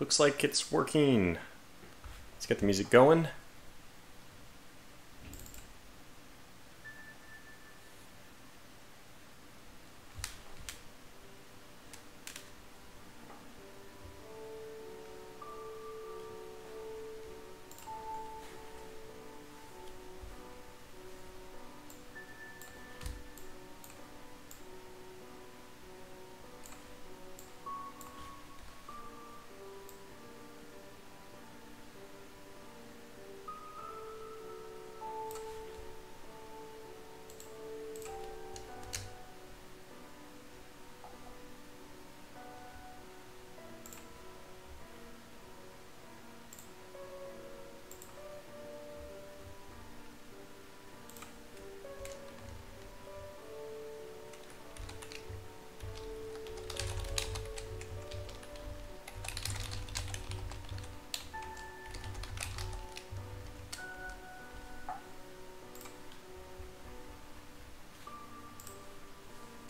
Looks like it's working. Let's get the music going.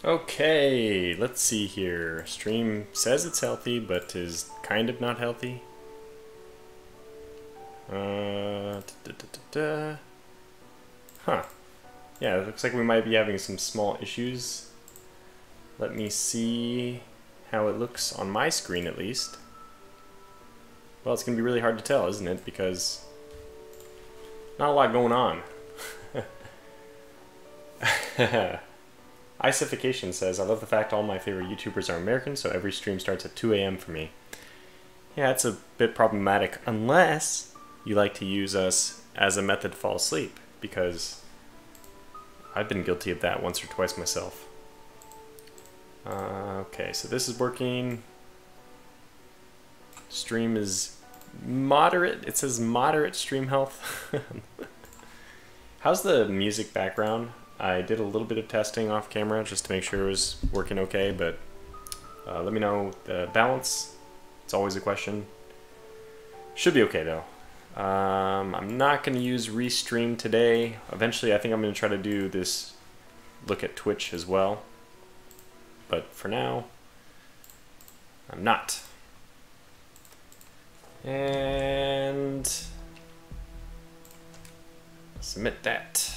Okay, let's see here. Stream says it's healthy, but is kind of not healthy. Huh. Yeah, it looks like we might be having some small issues. Let me see how it looks on my screen, at least. Well, it's going to be really hard to tell, isn't it? Because not a lot going on. Icification says, I love the fact all my favorite YouTubers are American, so every stream starts at 2 a.m. for me. Yeah, it's a bit problematic, unless you like to use us as a method to fall asleep, because I've been guilty of that once or twice myself. Okay, so this is working. Stream is moderate. It says moderate stream health. How's the music background? I did a little bit of testing off camera just to make sure it was working okay, but let me know the balance. It's always a question. Should be okay though. I'm not going to use Restream today. Eventually I think I'm going to try to do this look at Twitch as well. But for now, I'm not. And submit that.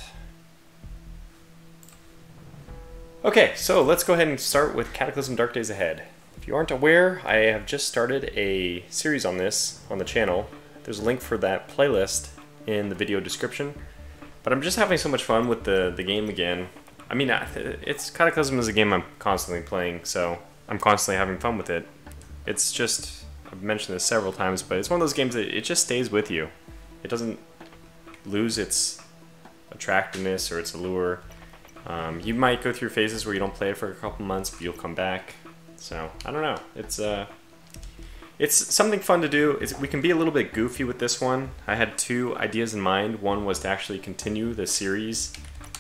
Okay, so let's go ahead and start with Cataclysm Dark Days Ahead. If you aren't aware, I have just started a series on this on the channel. There's a link for that playlist in the video description. But I'm just having so much fun with the game again. I mean, Cataclysm is a game I'm constantly playing, so I'm constantly having fun with it. It's just, I've mentioned this several times, but it's one of those games that it just stays with you. It doesn't lose its attractiveness or its allure. You might go through phases where you don't play it for a couple months, but you'll come back. So, I don't know. It's something fun to do. We can be a little bit goofy with this one. I had two ideas in mind. One was to actually continue the series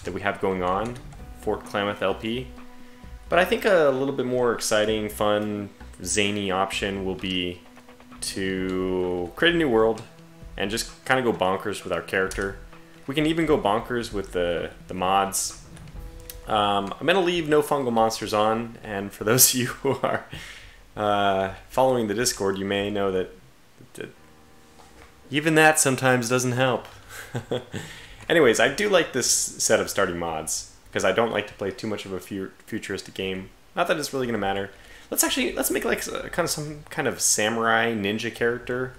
that we have going on, Fort Klamath LP. But I think a little bit more exciting, fun, zany option will be to create a new world and just kind of go bonkers with our character. We can even go bonkers with the mods. I'm going to leave no fungal monsters on, and for those of you who are following the Discord, you may know that even that sometimes doesn't help. Anyways, I do like this set of starting mods, because I don't like to play too much of a futuristic game. Not that it's really going to matter. Let's make like some kind of samurai ninja character.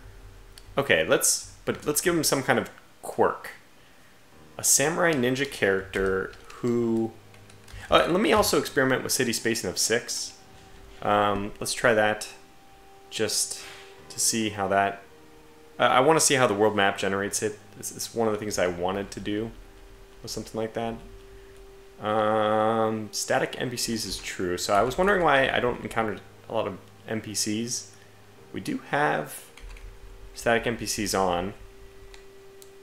Okay, let's give him some kind of quirk. A samurai ninja character who... let me also experiment with city spacing of 6. Let's try that just to see how that... I want to see how the world map generates it. It's one of the things I wanted to do, or something like that. Static NPCs is true, so I was wondering why I don't encounter a lot of NPCs. We do have static NPCs on,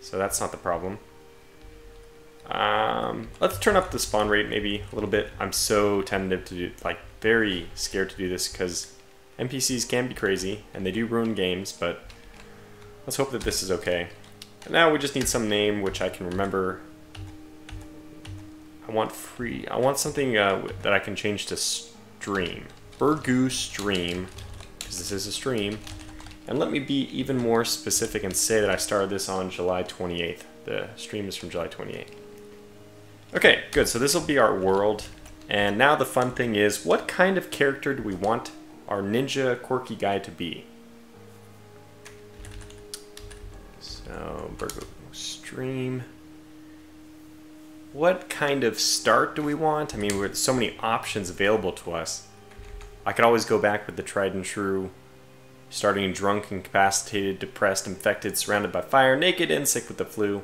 so that's not the problem. Let's turn up the spawn rate maybe a little bit. I'm so tentative to do, like, very scared to do this because NPCs can be crazy and they do ruin games, but let's hope that this is okay. And now we just need some name which I can remember. I want something that I can change to stream. Burgoo stream, because this is a stream. And let me be even more specific and say that I started this on July 28th. The stream is from July 28th. Okay, good. So this will be our world. And now the fun thing is, what kind of character do we want our ninja quirky guy to be? So, Burgo stream. What kind of start do we want? I mean, with so many options available to us. I could always go back with the tried and true, starting drunk, incapacitated, depressed, infected, surrounded by fire, naked, and sick with the flu.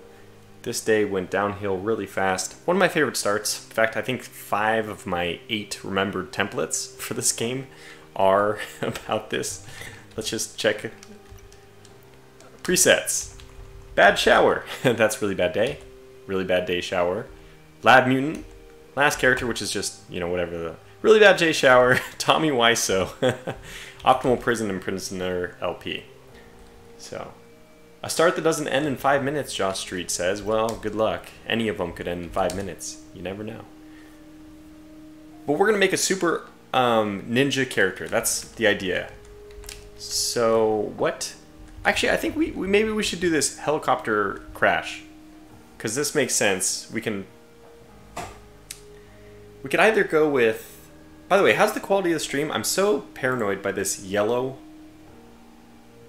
This day went downhill really fast. One of my favorite starts. In fact, I think 5 of my 8 remembered templates for this game are about this. Let's just check. Presets. Bad shower. That's really bad day. Really bad day shower. Lab mutant. Last character, which is just, you know, whatever. The really bad day shower. Tommy Wiseau. Optimal prison and prisoner LP. So, a start that doesn't end in 5 minutes, Josh Street says. Well, good luck. Any of them could end in 5 minutes. You never know. But we're going to make a super ninja character. That's the idea. So, what? Actually, I think maybe we should do this helicopter crash. Because this makes sense. We could either go with... By the way, how's the quality of the stream? I'm so paranoid by this yellow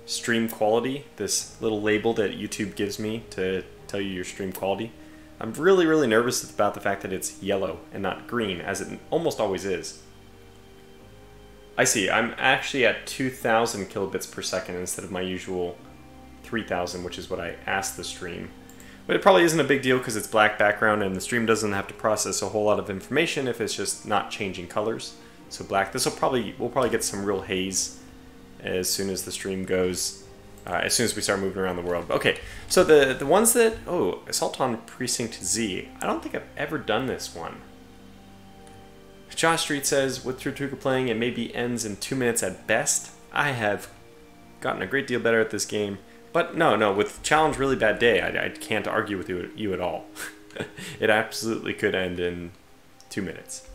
stream quality, this little label that YouTube gives me to tell you your stream quality. I'm really, really nervous about the fact that it's yellow and not green, as it almost always is. I see, I'm actually at 2,000 kilobits per second instead of my usual 3,000, which is what I asked the stream. But it probably isn't a big deal because it's black background and the stream doesn't have to process a whole lot of information if it's just not changing colors. So black, we'll probably get some real haze as soon as the stream goes, as soon as we start moving around the world. Okay, so the ones that, Assault on Precinct Z, I don't think I've ever done this one. Josh Street says, with Tortuga playing, it maybe ends in 2 minutes at best. I have gotten a great deal better at this game. But no, with Challenge Really Bad Day, I can't argue with you at all. It absolutely could end in 2 minutes.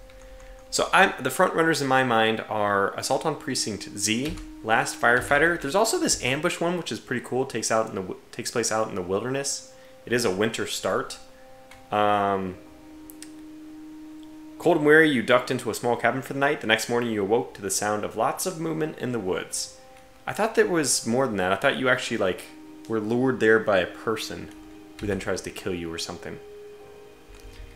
So the front runners in my mind are Assault on Precinct Z, Last Firefighter. There's also this ambush one, which is pretty cool. It takes place out in the wilderness. It is a winter start. Cold and weary, you ducked into a small cabin for the night. The next morning, you awoke to the sound of lots of movement in the woods. I thought there was more than that. I thought you actually, were lured there by a person who then tries to kill you or something.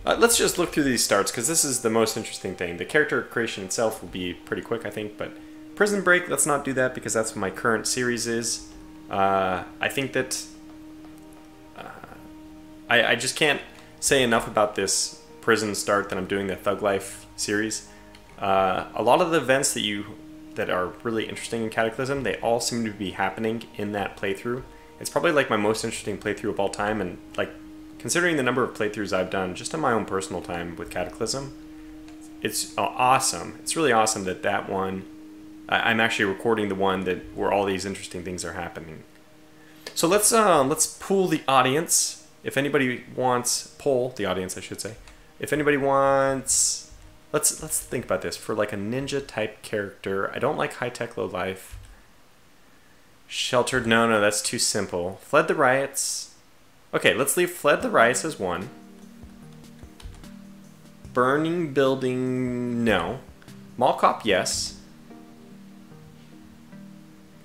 Let's just look through these starts, because this is the most interesting thing. The character creation itself will be pretty quick, I think, but Prison Break, let's not do that, because that's what my current series is. I think that... I just can't say enough about this prison start that I'm doing, the Thug Life series. A lot of the events that are really interesting in Cataclysm, they all seem to be happening in that playthrough. It's probably my most interesting playthrough of all time, and considering the number of playthroughs I've done just on my own personal time with Cataclysm, it's awesome. It's really awesome that one, I'm actually recording the one where all these interesting things are happening. So let's pool the audience. If anybody wants, poll the audience, I should say. If anybody wants... Let's think about this. For a ninja type character, I don't like high tech, low life. Sheltered, no, that's too simple. Fled the riots. Okay, let's leave fled the riots as one. Burning building, no. Mall cop, yes.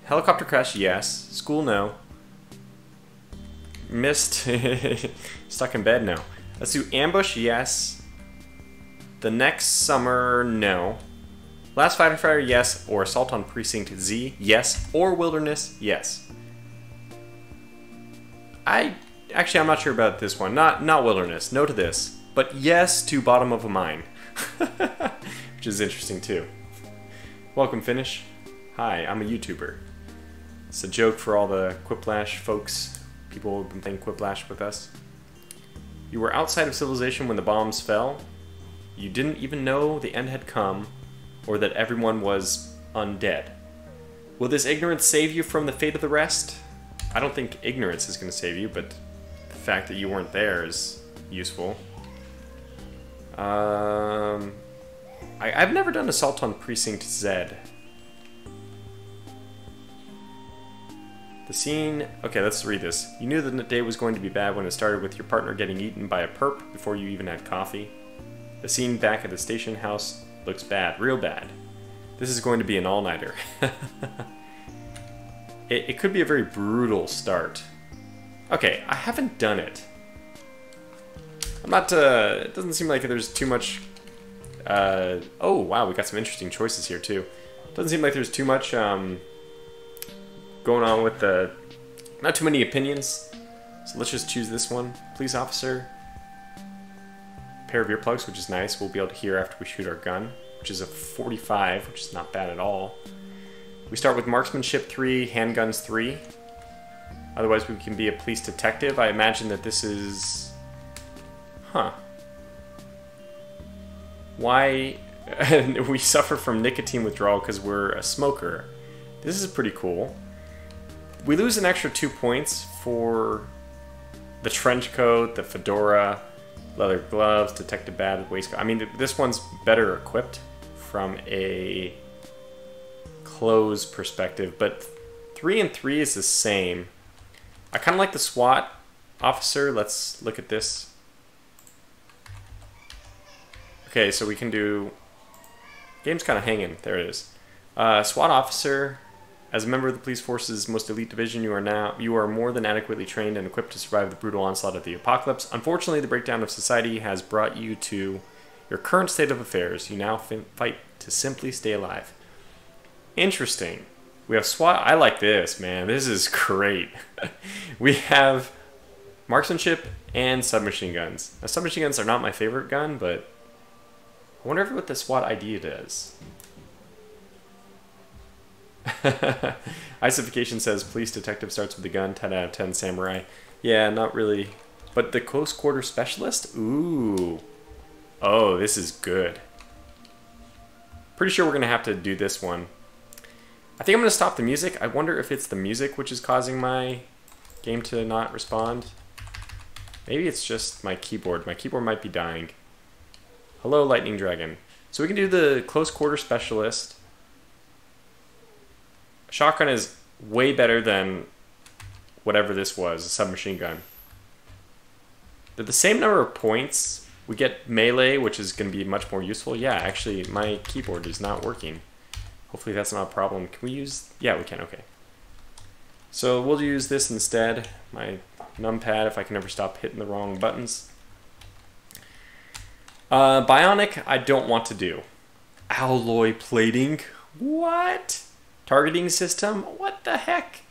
Helicopter crash, yes. School, no. Missed. Stuck in bed, no. Let's do ambush, yes. The next summer, no. Last Firefighter, yes. Or Assault on Precinct Z, yes. Or Wilderness, yes. I'm not sure about this one. Not Wilderness, no to this. But yes to Bottom of a Mine. Which is interesting too. Welcome, Finish. Hi, I'm a YouTuber. It's a joke for all the Quiplash folks. People who have been playing Quiplash with us. You were outside of civilization when the bombs fell. You didn't even know the end had come, or that everyone was undead. Will this ignorance save you from the fate of the rest? I don't think ignorance is going to save you, but the fact that you weren't there is useful. I've never done Assault on Precinct Z. The scene... Okay, let's read this. You knew that the day was going to be bad when it started with your partner getting eaten by a perp before you even had coffee. The scene back at the station house looks bad, real bad. This is going to be an all-nighter. It could be a very brutal start. Okay, I haven't done it. I'm not, it doesn't seem like there's too much, oh wow, we got some interesting choices here too. Doesn't seem like there's too much, going on with the, not too many opinions. So let's just choose this one. Police officer. Pair of earplugs, which is nice. We'll be able to hear after we shoot our gun, which is a 45, which is not bad at all. We start with marksmanship 3, handguns 3. Otherwise we can be a police detective. I imagine that this is... Huh. Why... we suffer from nicotine withdrawal because we're a smoker. This is pretty cool. We lose an extra 2 points for the trench coat, the fedora, leather gloves, detective badge, waistcoat. I mean, this one's better equipped from a clothes perspective, but 3 and 3 is the same. I kind of like the SWAT officer. Let's look at this. Okay, so we can do... Game's kind of hanging. There it is. SWAT officer. As a member of the police force's most elite division, you are more than adequately trained and equipped to survive the brutal onslaught of the apocalypse. Unfortunately, the breakdown of society has brought you to your current state of affairs. You now fight to simply stay alive. Interesting. We have SWAT. I like this, man. This is great. We have marksmanship and submachine guns. Now, submachine guns are not my favorite gun, but I wonder what the SWAT ID does. Icification says police detective starts with a gun, 10 out of 10 samurai. Yeah, not really. But the close quarter specialist? Ooh. Oh, this is good. Pretty sure we're going to have to do this one. I think I'm going to stop the music. I wonder if it's the music which is causing my game to not respond. Maybe it's just my keyboard. My keyboard might be dying. Hello, Lightning Dragon. So we can do the close quarter specialist. Shotgun is way better than whatever this was, a submachine gun. They're the same number of points. We get melee, which is going to be much more useful. Yeah, actually, my keyboard is not working. Hopefully that's not a problem. Can we use... Yeah, we can. Okay. So we'll use this instead. My numpad, if I can never stop hitting the wrong buttons. Bionic, I don't want to do. Alloy plating? What? Targeting system? What the heck?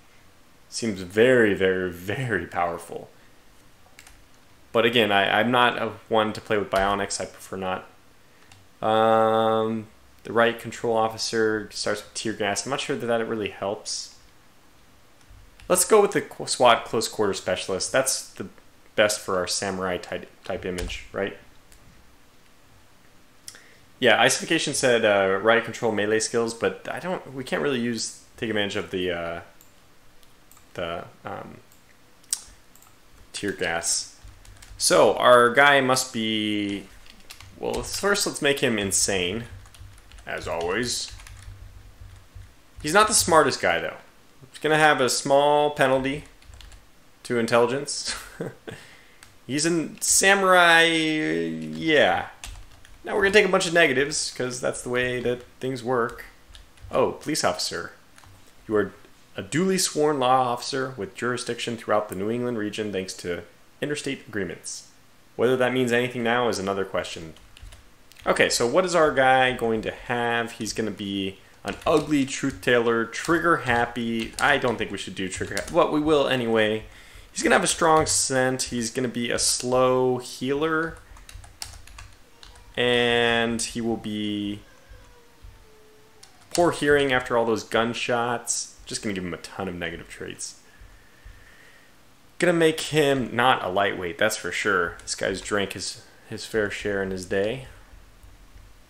Seems very, very, very powerful. But again, I'm not one to play with bionics. I prefer not. The right control officer starts with tear gas. I'm not sure that it really helps. Let's go with the SWAT close quarter specialist. That's the best for our samurai type image, right? Yeah, Icification said right control melee skills, but we can't really take advantage of the tear gas. So our guy must be, well, first let's make him insane, as always. He's not the smartest guy though. He's gonna have a small penalty to intelligence. He's a samurai, yeah. Now we're gonna take a bunch of negatives, because that's the way that things work. Oh, police officer. You are a duly sworn law officer with jurisdiction throughout the New England region thanks to interstate agreements. Whether that means anything now is another question. Okay, so what is our guy going to have? He's going to be an ugly truth-teller, trigger-happy. I don't think we should do trigger-happy. Well, we will anyway. He's going to have a strong scent. He's going to be a slow healer. And he will be poor hearing after all those gunshots. Just going to give him a ton of negative traits. Gonna make him not a lightweight, that's for sure. This guy's drank his fair share in his day.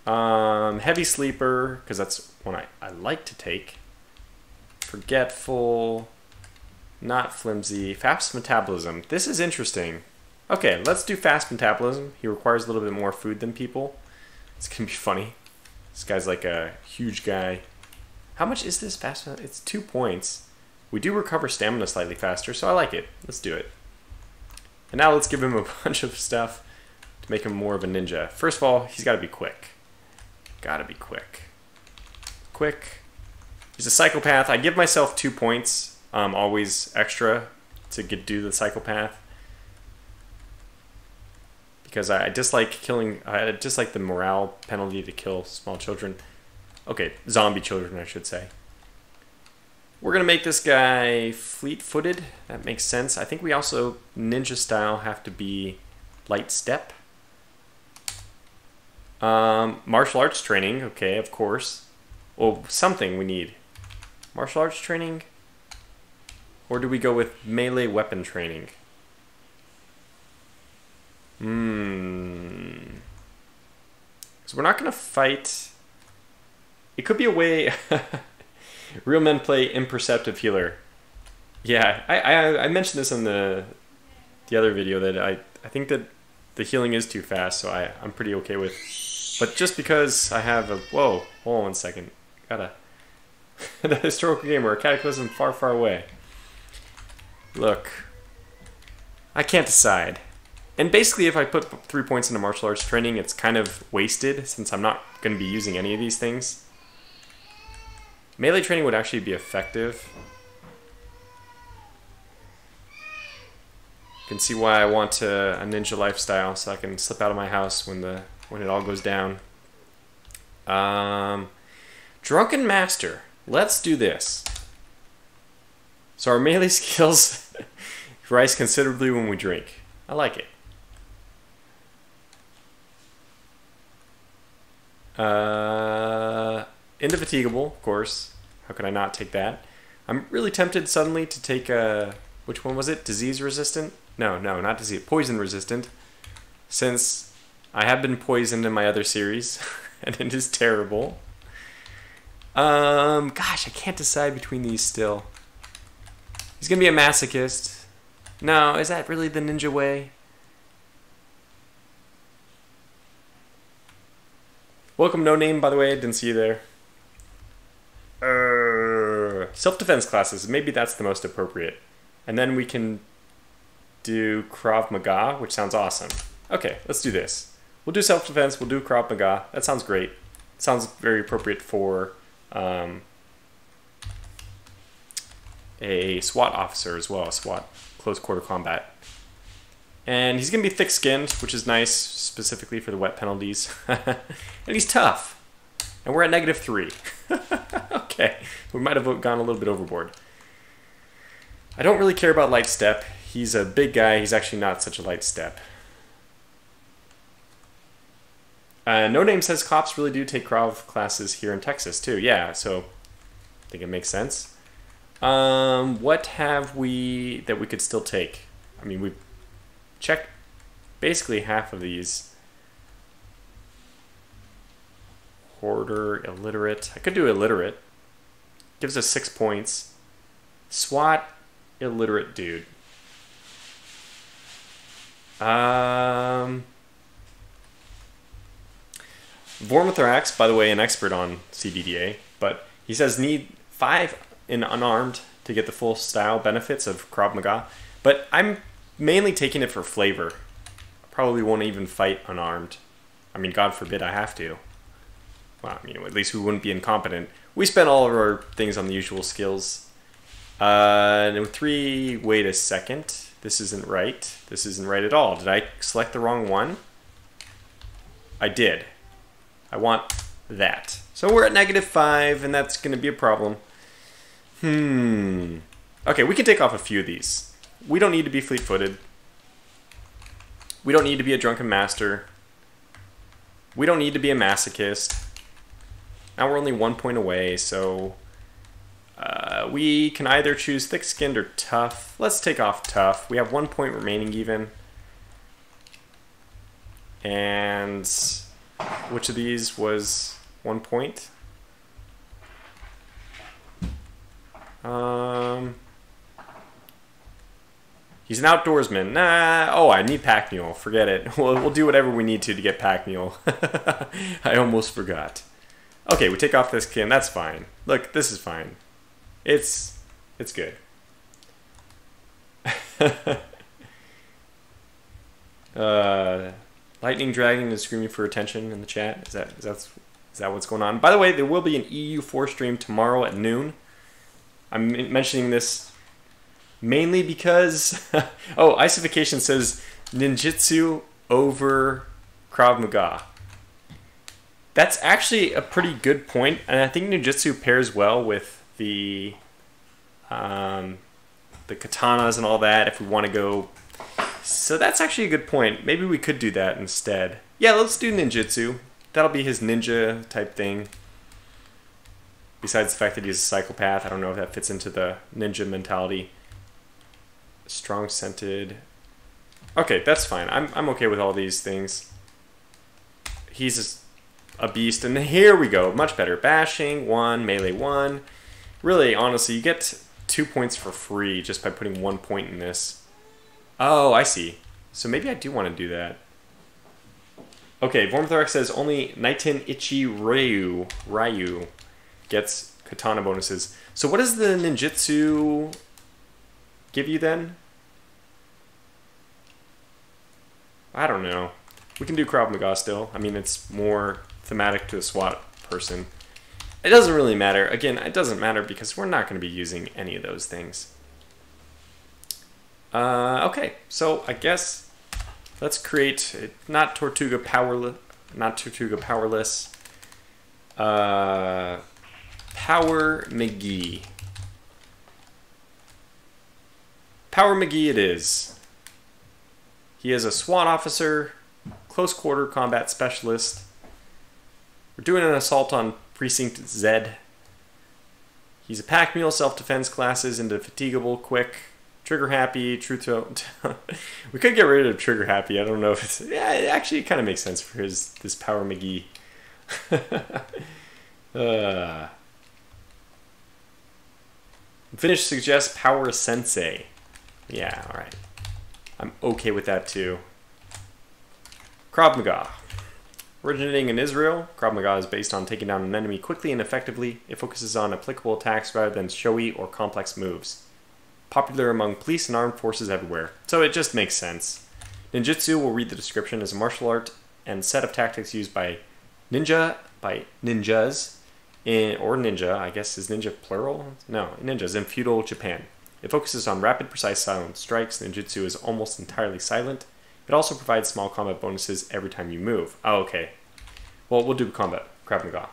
Heavy sleeper, because that's one I like to take. Forgetful, not flimsy. Fast metabolism. This is interesting. Okay, let's do fast metabolism. He requires a little bit more food than people. It's gonna be funny. This guy's like a huge guy. How much is this fast? It's 2 points. We do recover stamina slightly faster, so I like it. Let's do it. And now let's give him a bunch of stuff to make him more of a ninja. First of all, he's got to be quick. Gotta be quick. Quick. He's a psychopath. I give myself 2 points, always extra, to do the psychopath. Because I dislike killing, I dislike the morale penalty to kill small children. Okay, zombie children, I should say. We're going to make this guy fleet-footed. That makes sense. I think we also, ninja style, have to be light step. Martial arts training, okay, of course. Well, something we need. Martial arts training? Or do we go with melee weapon training? So we're not going to fight. It could be a way. Real men play imperceptive healer. Yeah, I mentioned this in the other video that I think that the healing is too fast, so I'm pretty okay with. But just because I have a whoa, hold on 1 second, gotta the historical gamer, a cataclysm far, far away. Look, I can't decide. And basically, if I put 3 points into martial arts training, it's kind of wasted since I'm not going to be using any of these things. Melee training would actually be effective. You can see why I want a ninja lifestyle, so I can slip out of my house when it all goes down. Drunken Master. Let's do this. So our melee skills rise considerably when we drink. I like it. Indefatigable, of course. How could I not take that? I'm really tempted suddenly to take which one was it? Disease resistant? No, not disease. Poison resistant. Since I have been poisoned in my other series, and it is terrible. Gosh, I can't decide between these still. He's gonna be a masochist. No, is that really the ninja way? Welcome, No Name, by the way. I didn't see you there. Self-defense classes. Maybe that's the most appropriate. And then we can do Krav Maga, which sounds awesome. Okay, let's do this. We'll do self-defense. We'll do Krav Maga. That sounds great. It sounds very appropriate for a SWAT officer as well. SWAT, close quarter combat. And he's going to be thick-skinned, which is nice, specifically for the wet penalties. And he's tough. And we're at -3. Okay, we might have gone a little bit overboard. I don't really care about light step. He's a big guy. He's actually not such a light step. No Name says cops really do take Krav classes here in Texas, too. Yeah, so I think it makes sense. What have we that we could still take? I mean, we've checked basically half of these. Hoarder, illiterate. I could do illiterate. Gives us 6 points. SWAT, illiterate dude. Vormithrax, by the way, an expert on CDDA, but he says need 5 in unarmed to get the full style benefits of Krav Maga. But I'm mainly taking it for flavor. I probably won't even fight unarmed. I mean, God forbid I have to. Well, you know, at least we wouldn't be incompetent. We spent all of our things on the usual skills. No, 3, wait a second. This isn't right. This isn't right at all. Did I select the wrong one? I did. I want that. So we're at -5, and that's going to be a problem. Okay, we can take off a few of these. We don't need to be fleet-footed. We don't need to be a drunken master. We don't need to be a masochist. Now we're only 1 point away, so we can either choose thick-skinned or tough. Let's take off tough. We have 1 point remaining even. And which of these was 1 point? He's an outdoorsman. Nah. Oh, I need pack mule. Forget it. We'll do whatever we need to get pack mule. I almost forgot. Okay, we take off this skin. That's fine. Look, this is fine. It's good. Lightning Dragon is screaming for attention in the chat. Is that what's going on? By the way, there will be an EU4 stream tomorrow at noon. I'm mentioning this mainly because oh, Icification says ninjutsu over Krav Maga. That's actually a pretty good point, and I think ninjutsu pairs well with the katanas and all that if we want to go. So that's actually a good point. Maybe we could do that instead. Yeah, let's do ninjutsu. That'll be his ninja type thing. Besides the fact that he's a psychopath, I don't know if that fits into the ninja mentality. Strong scented. Okay, that's fine. I'm okay with all these things. He's a beast, and here we go. Much better. Bashing 1, melee 1. Really, honestly, you get 2 points for free just by putting 1 point in this. Oh, I see. So maybe I do want to do that. Okay, Vormthorax says only Naiten Ichi Ryu gets katana bonuses. So what does the ninjutsu give you then? I don't know. We can do Krav Maga still. I mean, it's more thematic to a SWAT person. It doesn't really matter. Again, it doesn't matter because we're not going to be using any of those things. Okay, so I guess let's create not Tortuga Powerless. Power McGee. Power McGee it is. He is a SWAT officer, close quarter combat specialist. We're doing an assault on Precinct Z. He's a pack mule, self-defense classes, indefatigable, quick, trigger happy, true to... We could get rid of trigger happy. I don't know if it's... Yeah, it actually kind of makes sense for this Power McGee. Finish suggests Power Sensei. Yeah, alright. I'm okay with that too. Krav Maga. Originating in Israel, Krav Maga is based on taking down an enemy quickly and effectively. It focuses on applicable attacks rather than showy or complex moves. Popular among police and armed forces everywhere. So it just makes sense. Ninjutsu, we'll read the description, is a martial art and set of tactics used by ninjas, or ninja, I guess is ninja plural? No, ninjas in feudal Japan. It focuses on rapid, precise, silent strikes. Ninjutsu is almost entirely silent. It also provides small combat bonuses every time you move. Oh, okay. Well, we'll do combat. Krav Maga.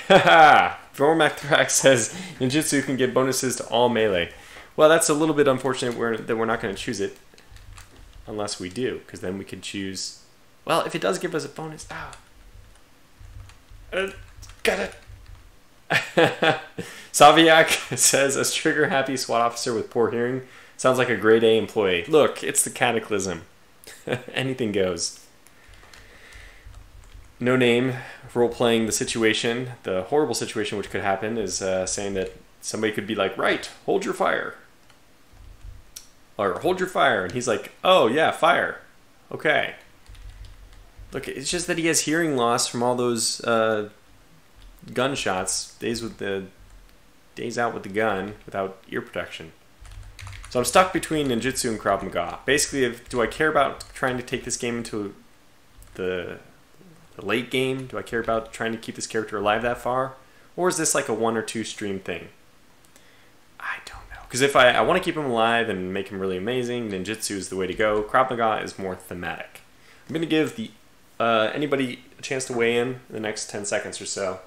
Haha! Vormacthrax says ninjutsu can give bonuses to all melee. Well, that's a little bit unfortunate that we're not going to choose it. Unless we do, because then we could choose... Well, if it does give us a bonus... Got it! Saviak says, a trigger-happy SWAT officer with poor hearing sounds like a grade A employee. Look, it's the Cataclysm. Anything goes. No name, role-playing the situation, the horrible situation which could happen, is saying that somebody could be like, right, hold your fire. Or hold your fire. And he's like, oh, yeah, fire. Okay. Look, it's just that he has hearing loss from all those gunshots, days out with the gun without ear protection. So I'm stuck between ninjutsu and Krav Maga. Basically, do I care about trying to take this game into the late game? Do I care about trying to keep this character alive that far? Or is this like a 1 or 2 stream thing? I don't know. Because if I want to keep him alive and make him really amazing, ninjutsu is the way to go. Krav Maga is more thematic. I'm going to give anybody a chance to weigh in the next 10 seconds or so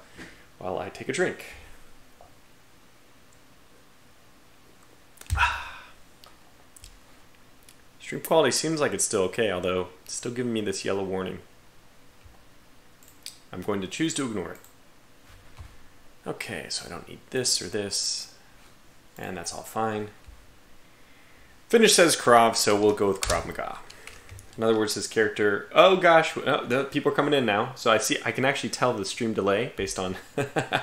while I take a drink. Stream quality seems like it's still okay, although it's still giving me this yellow warning. I'm going to choose to ignore it. Okay, so I don't need this or this, and that's all fine. Finish says Krav, so we'll go with Krav Maga. In other words, this character... Oh gosh, the people are coming in now, so I can actually tell the stream delay based on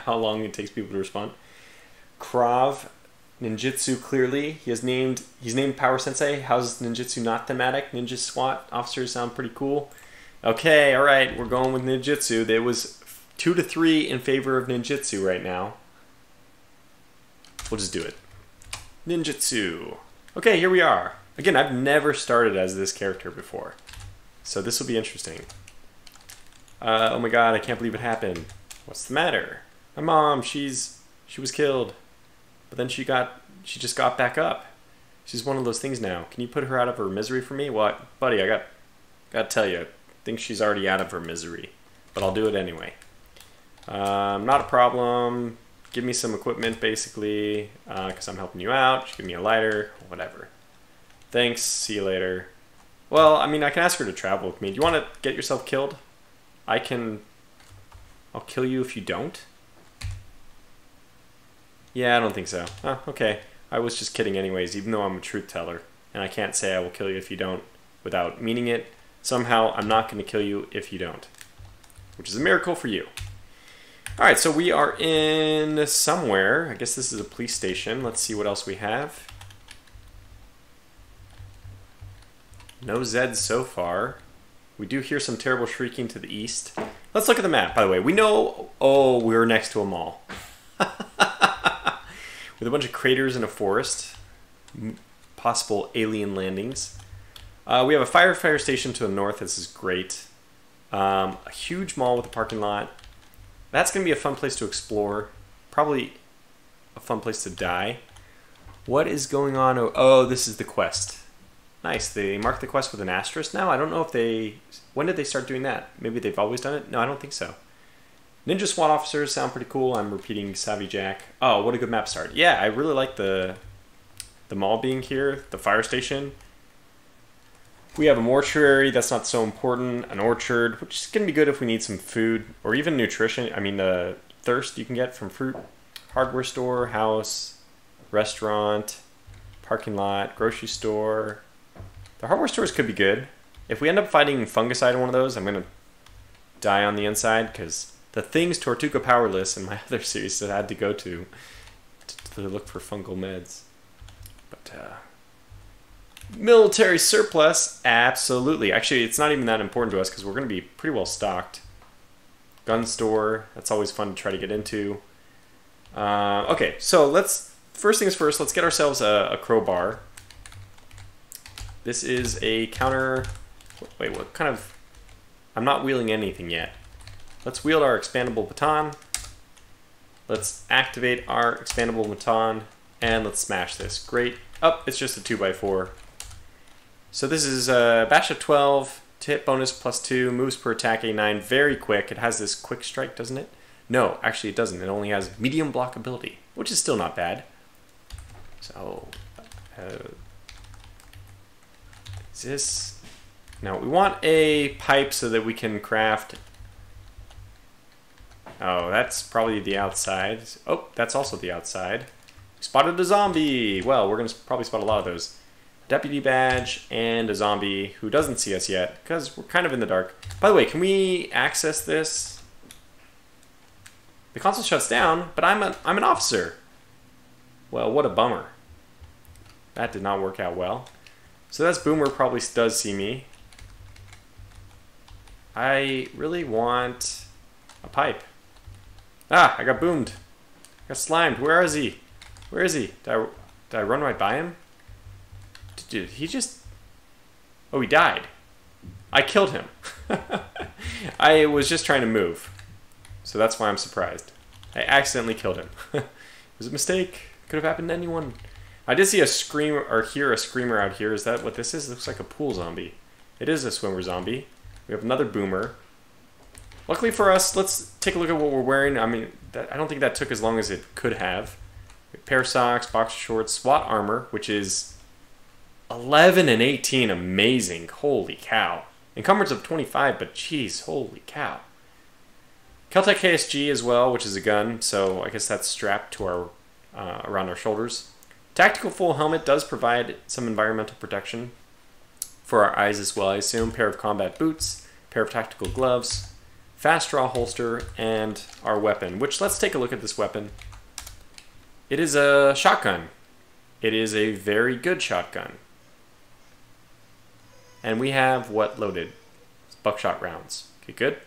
how long it takes people to respond. Krav... Ninjutsu, clearly. He's named Power Sensei. How's ninjutsu not thematic? Ninja SWAT officers sound pretty cool. Okay, alright, we're going with ninjutsu. There was 2 to 3 in favor of ninjutsu right now. We'll just do it. Ninjutsu. Okay, here we are. Again, I've never started as this character before, so this will be interesting. Oh my god, I can't believe it happened. What's the matter? My mom, she was killed, but then she just got back up. She's one of those things now. Can you put her out of her misery for me? What, buddy? I gotta tell you, I think she's already out of her misery, but I'll do it anyway. Not a problem. Give me some equipment, basically, because I'm helping you out. Just give me a lighter, whatever. Thanks. See you later. Well, I mean, I can ask her to travel with me. Do you want to get yourself killed? I'll kill you if you don't. Yeah, I don't think so. Oh, okay. I was just kidding anyways, even though I'm a truth teller. And I can't say I will kill you if you don't without meaning it. Somehow, I'm not going to kill you if you don't. Which is a miracle for you. Alright, so we are in somewhere. I guess this is a police station. Let's see what else we have. No Zeds so far. We do hear some terrible shrieking to the east. Let's look at the map, by the way. We know... Oh, we're next to a mall. With a bunch of craters in a forest. Possible alien landings. We have a firefighter station to the north. This is great. A huge mall with a parking lot. That's going to be a fun place to explore. Probably a fun place to die. What is going on? Oh, this is the quest. Nice. They mark the quest with an asterisk now. I don't know if they... When did they start doing that? Maybe they've always done it? No, I don't think so. Ninja SWAT officers sound pretty cool. I'm repeating Savvy Jack. Oh, what a good map start. Yeah, I really like the mall being here, the fire station. We have a mortuary, that's not so important, an orchard, which is going to be good if we need some food, or even nutrition. I mean, thirst you can get from fruit. Hardware store, house, restaurant, parking lot, grocery store. The hardware stores could be good. If we end up fighting fungicide in one of those, I'm going to die on the inside, because the things Tortuga Powerless in my other series that I had to go to look for fungal meds. But, military surplus, absolutely. Actually, it's not even that important to us because we're going to be pretty well stocked. Gun store, that's always fun to try to get into. Okay, so first things first, let's get ourselves a crowbar. This is a counter... Wait, what kind of... I'm not wielding anything yet. Let's wield our expandable baton. Let's activate our expandable baton, and let's smash this. Great. Oh, it's just a 2x4. So this is a bash of 12, to hit bonus +2, moves per attack A9, very quick. It has this quick strike, doesn't it? No, actually it doesn't. It only has medium blockability, which is still not bad. So, is this... Now, we want a pipe so that we can craft... Oh, that's probably the outside. Oh, that's also the outside. We spotted a zombie! Well, we're going to probably spot a lot of those. Deputy badge and a zombie who doesn't see us yet because we're kind of in the dark. By the way, can we access this? The console shuts down, but I'm an officer. Well, what a bummer. That did not work out well. So that's Boomer probably does see me. I really want a pipe. Ah, I got boomed. I got slimed. Where is he? Where is he? Did I run right by him? Did he just... Oh, he died. I killed him. I was just trying to move. So that's why I'm surprised. I accidentally killed him. It was a mistake. Could have happened to anyone. I did see a screamer, or hear a screamer out here. Is that what this is? It looks like a pool zombie. It is a swimmer zombie. We have another boomer. Luckily for us, let's take a look at what we're wearing. I mean, I don't think that took as long as it could have. A pair of socks, boxer shorts, SWAT armor, which is 11 and 18. Amazing. Holy cow. Encumbrance of 25, but geez, holy cow. Keltec KSG as well, which is a gun, so I guess that's strapped to our around our shoulders. Tactical full helmet does provide some environmental protection for our eyes as well, I assume. Pair of combat boots, pair of tactical gloves, fast draw holster, and our weapon, which let's take a look at this weapon. It is a shotgun. It is a very good shotgun. And we have what loaded? Buckshot rounds. Okay, good.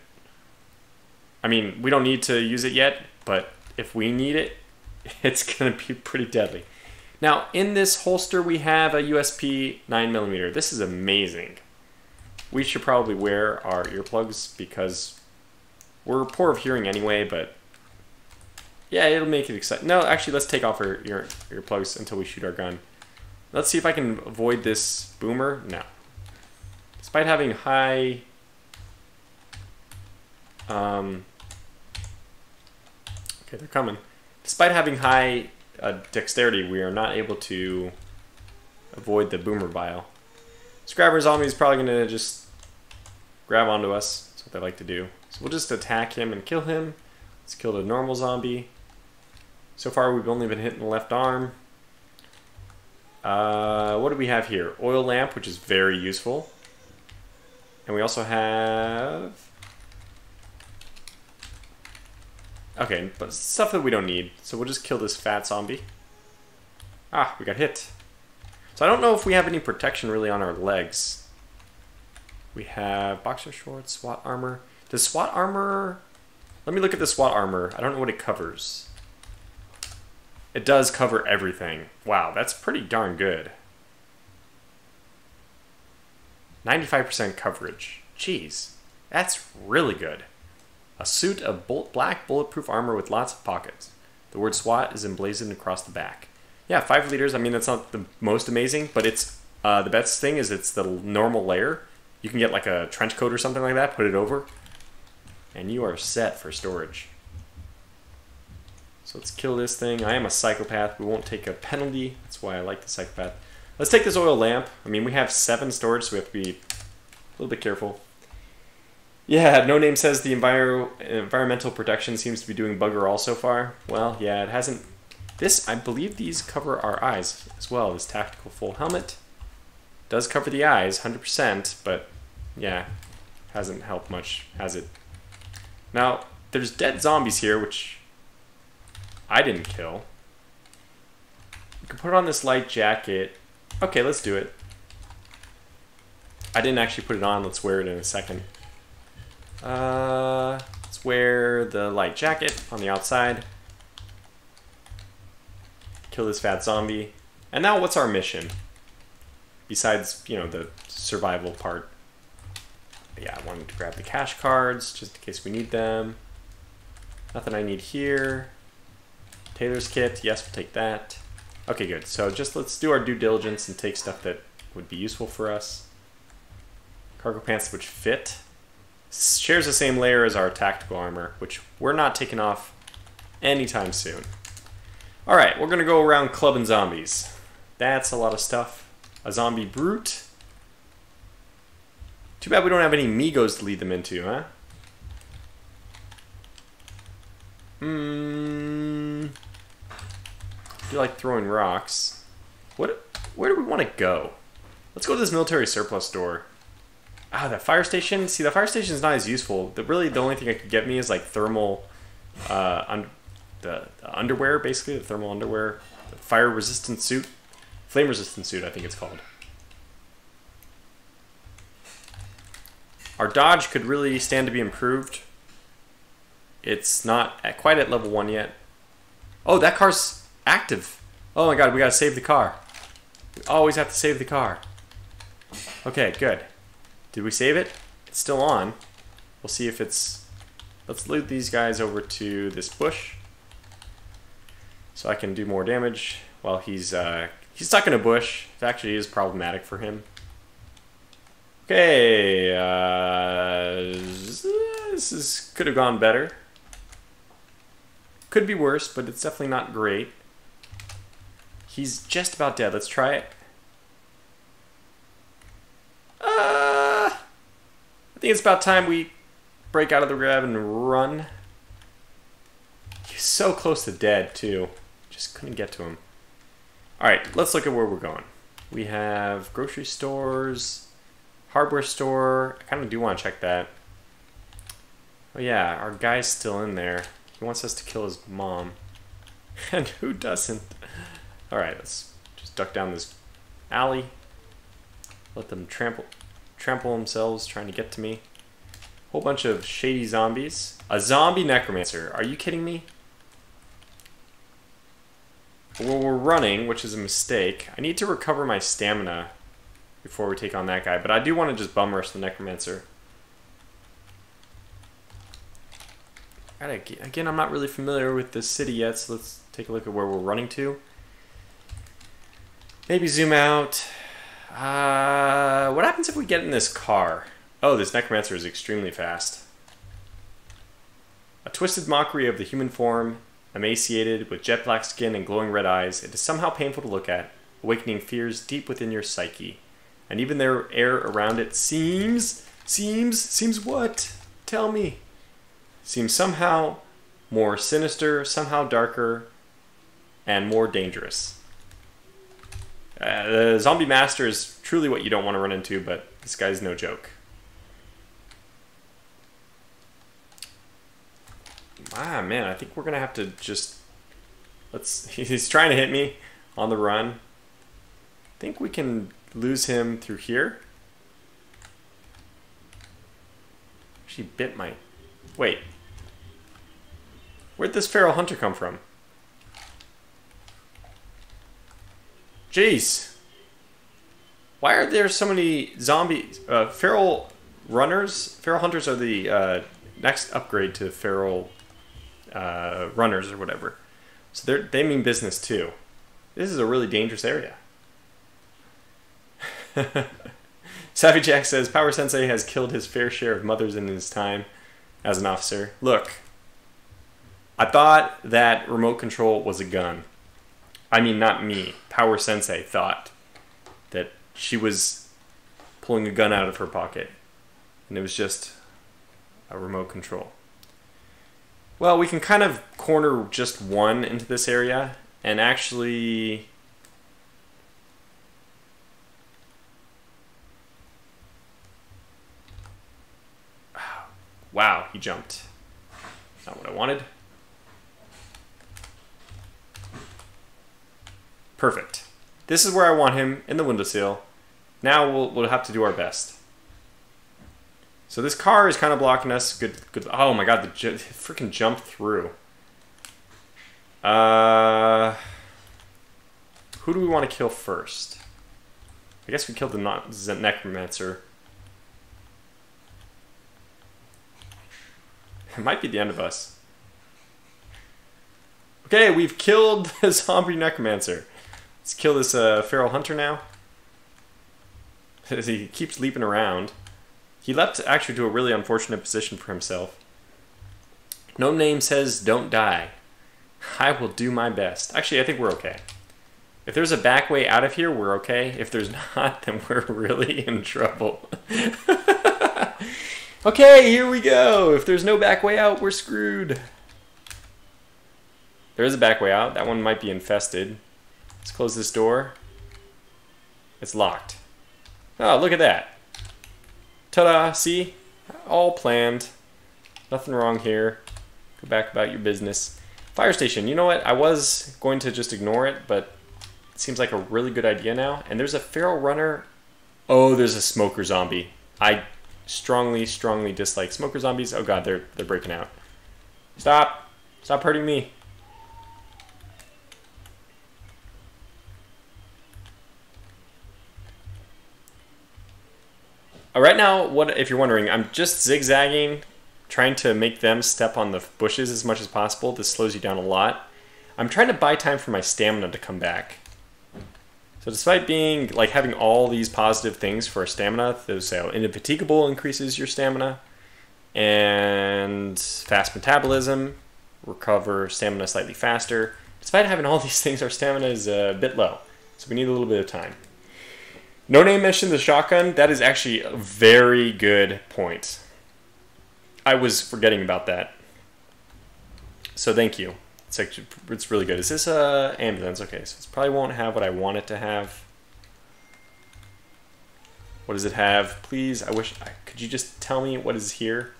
I mean, we don't need to use it yet, but if we need it, it's going to be pretty deadly. Now, in this holster, we have a USP 9mm. This is amazing. We should probably wear our earplugs because we're poor of hearing anyway, but yeah, it'll make it exciting. No, actually, let's take off our earplugs until we shoot our gun. Let's see if I can avoid this boomer. No. Despite having high... okay, they're coming. Despite having high dexterity, we are not able to avoid the boomer bile. Scrabber zombie is probably going to just grab onto us. That's what they like to do. So we'll just attack him and kill him. Let's kill the normal zombie. So far, we've only been hitting the left arm. What do we have here? Oil lamp, which is very useful. And we also have... okay, but stuff that we don't need. So we'll just kill this fat zombie. Ah, we got hit. So I don't know if we have any protection really on our legs. We have boxer shorts, SWAT armor. Does SWAT armor... let me look at the SWAT armor. I don't know what it covers. It does cover everything. Wow, that's pretty darn good. 95% coverage. Jeez, that's really good. A suit of black bulletproof armor with lots of pockets. The word SWAT is emblazoned across the back. Yeah, 5 liters. I mean, that's not the most amazing, but it's the best thing is it's the normal layer. You can get like a trench coat or something like that, put it over, and you are set for storage. So let's kill this thing. I am a psychopath. We won't take a penalty. That's why I like the psychopath. Let's take this oil lamp. I mean, we have 7 storage, so we have to be a little bit careful. Yeah, No Name says the environmental protection seems to be doing bugger all so far. Well, yeah, it hasn't. This, I believe these cover our eyes as well. This tactical full helmet does cover the eyes, 100%, but yeah, hasn't helped much, has it? Now, there's dead zombies here, which I didn't kill. You can put on this light jacket. Okay, let's do it. I didn't actually put it on. Let's wear it in a second. Let's wear the light jacket on the outside. Kill this fat zombie. And now what's our mission? Besides, you know, the survival part. Yeah, I wanted to grab the cash cards just in case we need them. Nothing I need here. Tailor's kit. Yes, we'll take that. Okay, good. So just let's do our due diligence and take stuff that would be useful for us. Cargo pants which fit. Shares the same layer as our tactical armor, which we're not taking off anytime soon. Alright, we're going to go around clubbing zombies. That's a lot of stuff. A zombie brute. Too bad we don't have any Migos to lead them into, huh? I feel like throwing rocks. Where do we want to go? Let's go to this military surplus store. Ah, that fire station. See, the fire station is not as useful. Really, the only thing it could get me is like thermal, the underwear, basically the thermal underwear, the fire resistant suit, flame resistant suit, I think it's called. Our dodge could really stand to be improved. It's not quite at level 1 yet. Oh, that car's active. Oh my god, we gotta save the car. We always have to save the car. Okay, good. Did we save it? It's still on. We'll see if it's... let's loot these guys over to this bush. So I can do more damage while he's stuck in a bush. It actually is problematic for him. Okay, this could have gone better. Could be worse, but it's definitely not great. He's just about dead. Let's try it. I think it's about time we break out of the grab and run. He's so close to dead, too. Just couldn't get to him. Alright, let's look at where we're going. We have grocery stores, hardware store. I kind of do want to check that. Oh yeah, our guy's still in there. He wants us to kill his mom. And who doesn't? Alright, let's just duck down this alley. Let them trample themselves trying to get to me. Whole bunch of shady zombies. A zombie necromancer. Are you kidding me? Well, we're running, which is a mistake. I need to recover my stamina before we take on that guy, but I do want to just bum rush the Necromancer. Alright, again, I'm not really familiar with this city yet, so let's take a look at where we're running to. Maybe zoom out. What happens if we get in this car? Oh, this Necromancer is extremely fast. A twisted mockery of the human form, emaciated, with jet black skin and glowing red eyes, it is somehow painful to look at, awakening fears deep within your psyche. And even their air around it seems what? Tell me. Seems somehow more sinister, somehow darker, and more dangerous. The zombie master is truly what you don't want to run into, but this guy's no joke. Ah, man, I think we're going to have to just... He's trying to hit me on the run. I think we can lose him through here. Actually bit my... Wait. Where'd this feral hunter come from? Jeez. Why are there so many zombies? Feral runners? Feral hunters are the next upgrade to feral runners or whatever. So they mean business too. This is a really dangerous area. Savvy Jack says, Power Sensei has killed his fair share of mothers in his time as an officer. Look, I thought that remote control was a gun. I mean, not me. Power Sensei thought that she was pulling a gun out of her pocket. And it was just a remote control. Well, we can kind of corner just one into this area. And actually... Wow, he jumped. Not what I wanted. Perfect. This is where I want him, in the windowsill. Now we'll have to do our best. So this car is kind of blocking us. Good. Oh my god, the freaking jump through. Who do we want to kill first? I guess we killed the Necromancer. It might be the end of us. Okay, we've killed the zombie Necromancer. Let's kill this feral hunter now. He keeps leaping around. He left actually to a really unfortunate position for himself. No Name says, don't die. I will do my best. Actually, I think we're okay. If there's a back way out of here, we're okay. If there's not, then we're really in trouble. Okay, here we go. If there's no back way out, we're screwed. There is a back way out. That one might be infested. Let's close this door. It's locked. Oh, look at that. Ta-da, see? All planned. Nothing wrong here. Go back about your business. Fire station. You know what? I was going to just ignore it, but it seems like a really good idea now. And there's a feral runner. Oh, there's a smoker zombie. I strongly dislike smoker zombies. Oh god, they're breaking out. Stop hurting me. Right now, what if you're wondering, I'm just zigzagging, trying to make them step on the bushes as much as possible. This slows you down a lot. I'm trying to buy time for my stamina to come back. So despite being like having all these positive things for our stamina, so indefatigable increases your stamina, and fast metabolism, recover stamina slightly faster. Despite having all these things, our stamina is a bit low, so we need a little bit of time. No Name mentioned the shotgun. That is actually a very good point. I was forgetting about that. So thank you. It's really good. Is this a ambulance? Okay, so it probably won't have what I want it to have. What does it have? Please, could you just tell me what is here?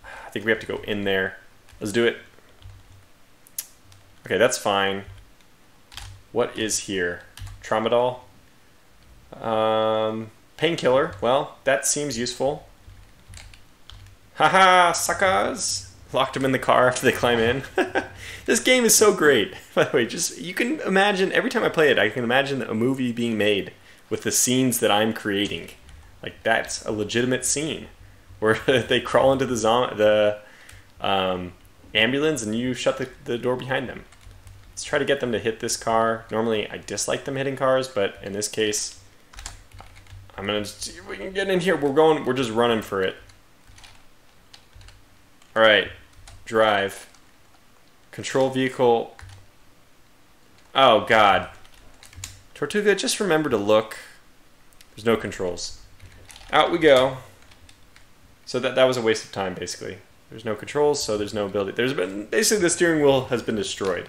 I think we have to go in there. Let's do it. Okay, that's fine. What is here? Tramadol? Painkiller. Well, that seems useful. Haha, suckers! locked them in the car after they climb in. This game is so great. By the way, just you can imagine, every time I play it, I can imagine a movie being made with the scenes that I'm creating. Like, that's a legitimate scene where they crawl into the ambulance and you shut the door behind them. Let's try to get them to hit this car. Normally, I dislike them hitting cars, but in this case, I'm gonna see if we can get in here. We're just running for it. All right, drive. Control vehicle. Oh God, Tortuga, just remember to look. There's no controls. Out we go. So that was a waste of time, basically. There's no controls, so there's no ability. Basically the steering wheel has been destroyed.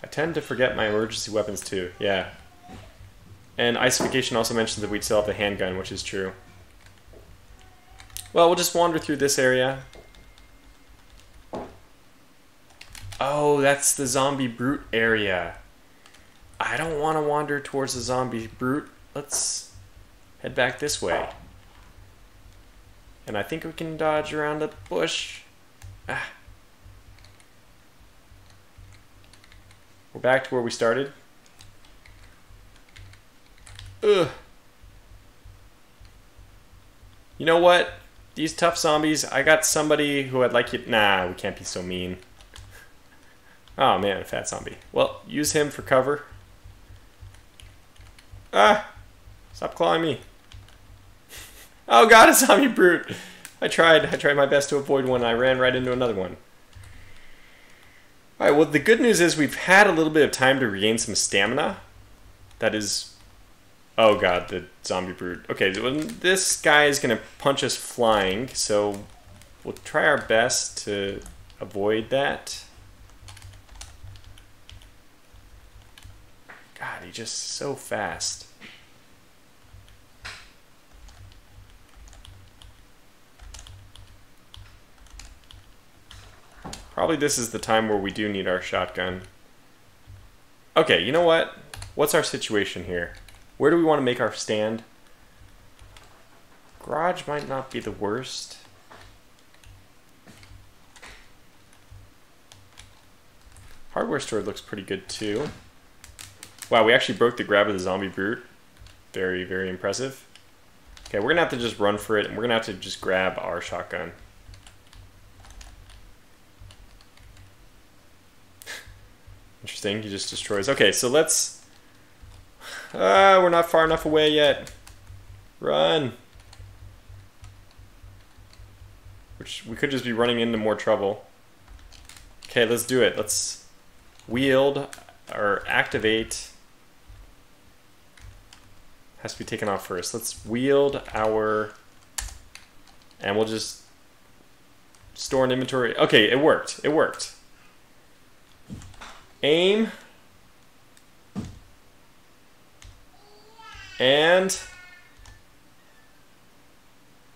I tend to forget my emergency weapons too. Yeah. And Icification also mentions that we'd still have the handgun, which is true. Well, we'll just wander through this area. Oh, that's the zombie brute area. I don't want to wander towards the zombie brute. Let's head back this way. And I think we can dodge around the bush. Ah. We're back to where we started. Ugh. You know what? These tough zombies, I got somebody who I'd like you... Nah, we can't be so mean. Oh man, a fat zombie. Well, use him for cover. Ah! Stop clawing me. Oh god, a zombie brute! I tried my best to avoid one and I ran right into another one. Alright, well the good news is we've had a little bit of time to regain some stamina. That is... Oh god, the zombie brute. Okay, this guy is going to punch us flying, so we'll try our best to avoid that. God, he's just so fast. Probably this is the time where we do need our shotgun. Okay, you know what? What's our situation here? Where do we want to make our stand? Garage might not be the worst. Hardware store looks pretty good too. Wow, we actually broke the grab of the zombie brute. Very, very impressive. Okay, we're going to have to just run for it, and we're going to have to just grab our shotgun. Interesting, he just destroys. Okay, so let's... we're not far enough away yet. Run. Which we could just be running into more trouble. Okay, let's do it. Let's wield or activate. Has to be taken off first. Let's wield our... And we'll just store an inventory. Okay, it worked. It worked. Aim. And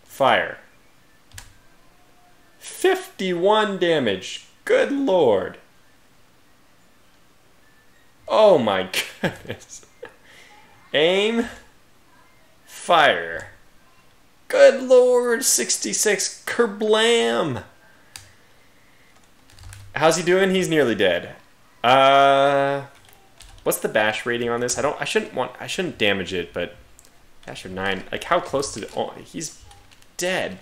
fire. 51 damage. Good lord. Oh my goodness. Aim. Fire. Good lord. 66. Kerblam. How's he doing? He's nearly dead. What's the bash rating on this? I shouldn't damage it, but bash of 9. Like, how close to oh, he's dead.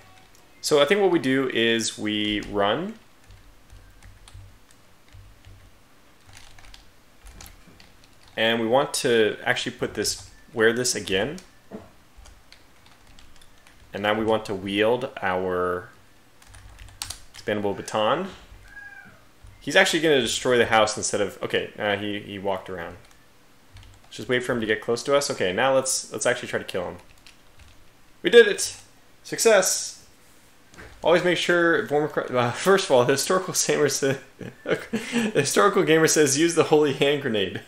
So I think what we do is we run. And we want to actually wear this again. And now we want to wield our expandable baton. He's actually going to destroy the house instead of... Okay, he walked around. Just wait for him to get close to us. Okay, now let's actually try to kill him. We did it! Success! Always make sure... first of all, the historical gamer says use the holy hand grenade.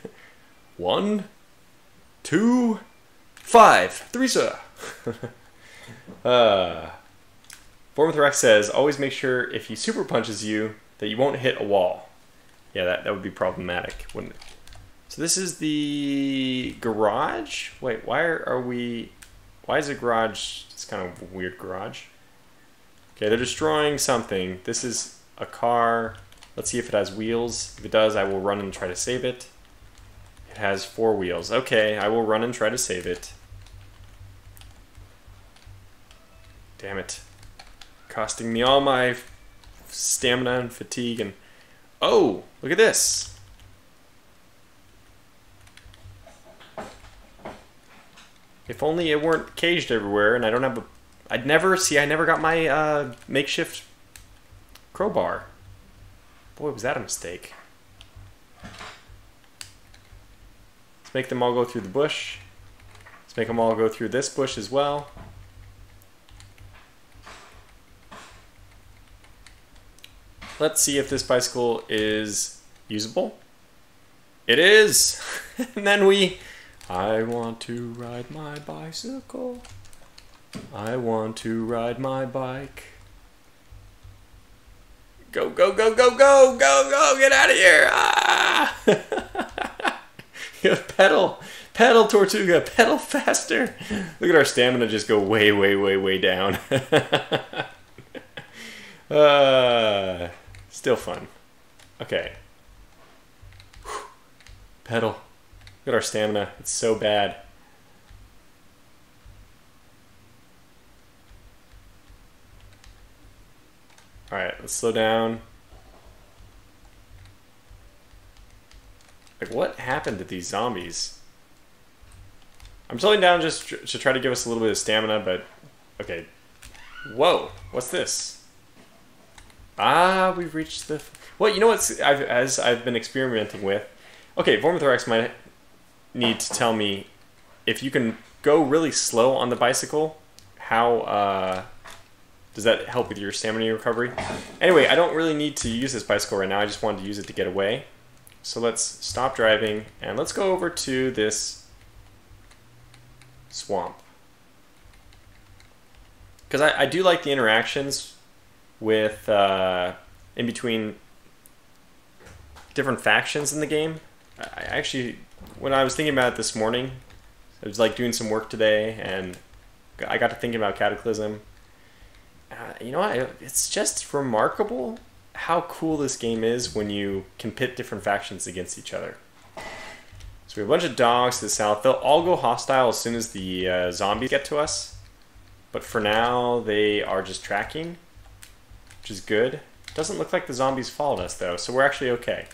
1, 2, 5. 3, sir. Bournemouth Rex says always make sure if he super punches you that you won't hit a wall. Yeah, that would be problematic, wouldn't it? So this is the garage? Wait, why is a garage... It's kind of a weird garage. Okay, they're destroying something. This is a car. Let's see if it has wheels. If it does, I will run and try to save it. It has 4 wheels. Okay, I will run and try to save it. Damn it. Costing me all my stamina and fatigue and... Oh! Look at this! If only it weren't caged everywhere and I don't have a... I never got my makeshift crowbar. Boy, was that a mistake. Let's make them all go through the bush. Let's make them all go through this bush as well. Let's see if this bicycle is usable. It is! And then I want to ride my bicycle. I want to ride my bike. Go, go, go, go, go, go, go, get out of here! Ah! Pedal, Tortuga, pedal faster! Look at our stamina just go way, way, way, way down. Still fun. Okay. Whew. Pedal. Look at our stamina. It's so bad. Alright, let's slow down. Like, what happened to these zombies? I'm slowing down just to try to give us a little bit of stamina, but... Okay. Whoa! What's this? Ah, we've reached the... Well, you know what as I've been experimenting with... Okay, Vormithrax might need to tell me if you can go really slow on the bicycle, how... does that help with your stamina recovery? Anyway, I don't really need to use this bicycle right now. I just wanted to use it to get away. So let's stop driving and let's go over to this swamp. Because I do like the interactions with in between different factions in the game. I actually, when I was thinking about it this morning, I was like doing some work today and I got to thinking about Cataclysm. You know what? It's just remarkable how cool this game is when you can pit different factions against each other. So we have a bunch of dogs to the south. They'll all go hostile as soon as the zombies get to us. But for now, they are just tracking, which is good. Doesn't look like the zombies followed us, though, so we're actually okay.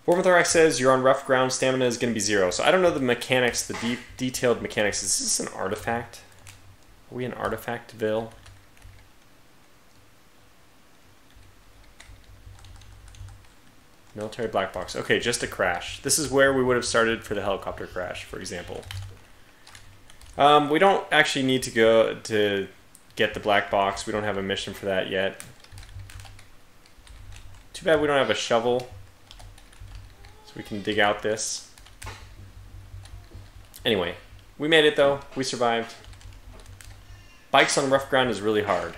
Vormithrax says you're on rough ground, stamina is going to be 0. So I don't know the mechanics, the detailed mechanics. Is this an artifact? Are we in Artifactville? Military black box. Okay, just a crash. This is where we would have started for the helicopter crash, for example. We don't actually need to go to get the black box. We don't have a mission for that yet. Too bad we don't have a shovel, so we can dig out this. Anyway, we made it though. We survived. Bikes on rough ground is really hard,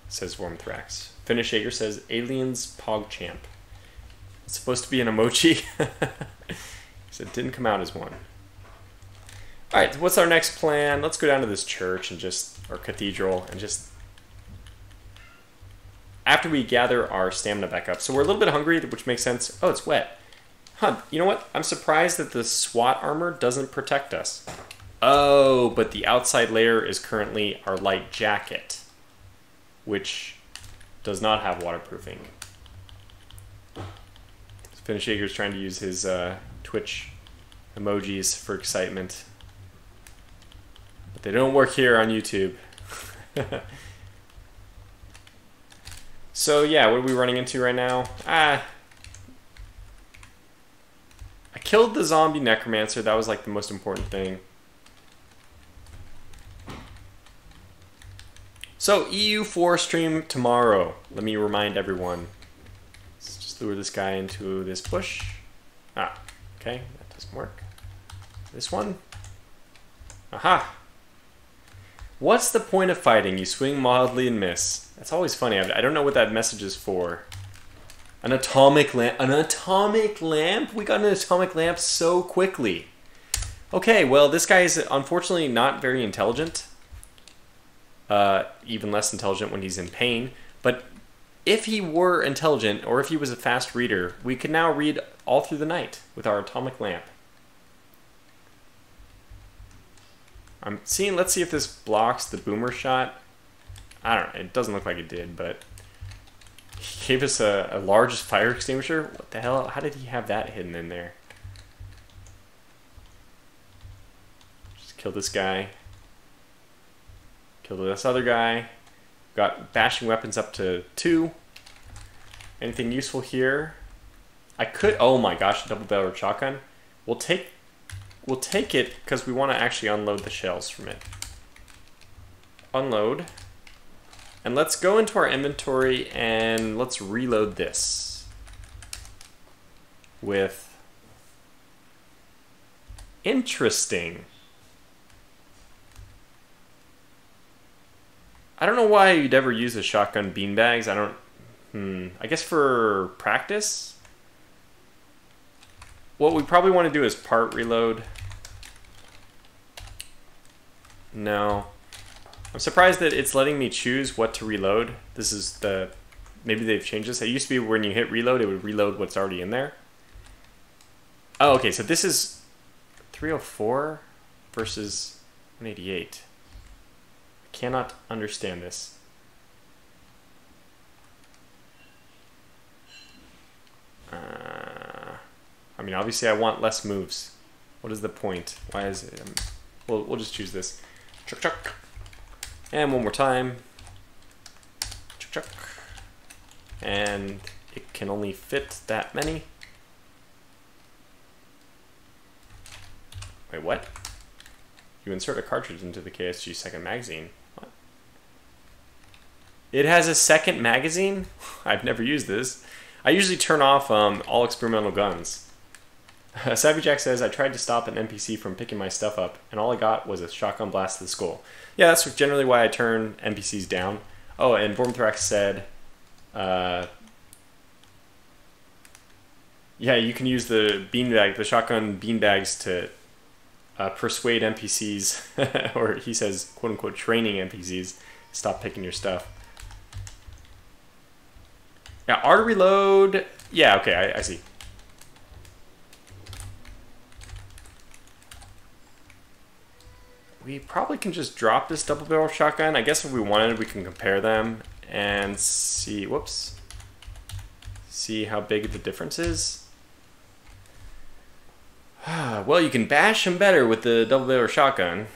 says Vormithrax. Finish Jaeger says, aliens PogChamp. It's supposed to be an emoji. So it didn't come out as one. Alright, what's our next plan? Let's go down to this church and just, or cathedral, and just... After we gather our stamina back up. So we're a little bit hungry, which makes sense. Oh, it's wet. Huh, you know what? I'm surprised that the SWAT armor doesn't protect us. Oh, but the outside layer is currently our light jacket, which does not have waterproofing. Finish Jaeger's trying to use his Twitch emojis for excitement. But they don't work here on YouTube. So yeah, what are we running into right now? I killed the zombie necromancer. That was like the most important thing. So, EU4 stream tomorrow. Let me remind everyone. Let's just lure this guy into this bush. Ah, okay, that doesn't work. This one. Aha! What's the point of fighting? You swing mildly and miss. That's always funny. I don't know what that message is for. An atomic lamp. An atomic lamp? We got an atomic lamp so quickly. Okay, well, this guy is unfortunately not very intelligent. even less intelligent when he's in pain. But if he were intelligent, or if he was a fast reader, we could now read all through the night with our atomic lamp. I'm seeing, let's see if this blocks the boomer shot. I don't know, it doesn't look like it did, but he gave us a large fire extinguisher. What the hell? How did he have that hidden in there? Just kill this guy. Kill this other guy. Got bashing weapons up to 2. Anything useful here? I could, oh my gosh, double-barreled shotgun. We'll take it because we want to actually unload the shells from it. Unload. And let's go into our inventory and let's reload this with interesting. I don't know why you'd ever use the shotgun beanbags. I don't, I guess for practice. What we probably want to do is part reload. No. I'm surprised that it's letting me choose what to reload. This is the, maybe they've changed this. It used to be when you hit reload, it would reload what's already in there. Oh, okay, so this is 304 versus 188. I cannot understand this. I mean, obviously I want less moves. What is the point? Why is it? We'll just choose this. Chuck, chuck. And one more time. Chuck, chuck. And it can only fit that many. Wait, what? You insert a cartridge into the KSG second magazine. What? It has a second magazine? I've never used this. I usually turn off all experimental guns. Savvy Jack says, I tried to stop an NPC from picking my stuff up, and all I got was a shotgun blast to the skull. Yeah, that's generally why I turn NPCs down. Oh, and Vormthrax said, yeah, you can use the beanbag, the shotgun beanbags to persuade NPCs, or he says, quote-unquote, training NPCs, stop picking your stuff. Yeah, R to reload. Yeah, okay, I see. We probably can just drop this double barrel shotgun. I guess if we wanted, we can compare them and see, whoops, see how big the difference is. Well, you can bash them better with the double barrel shotgun,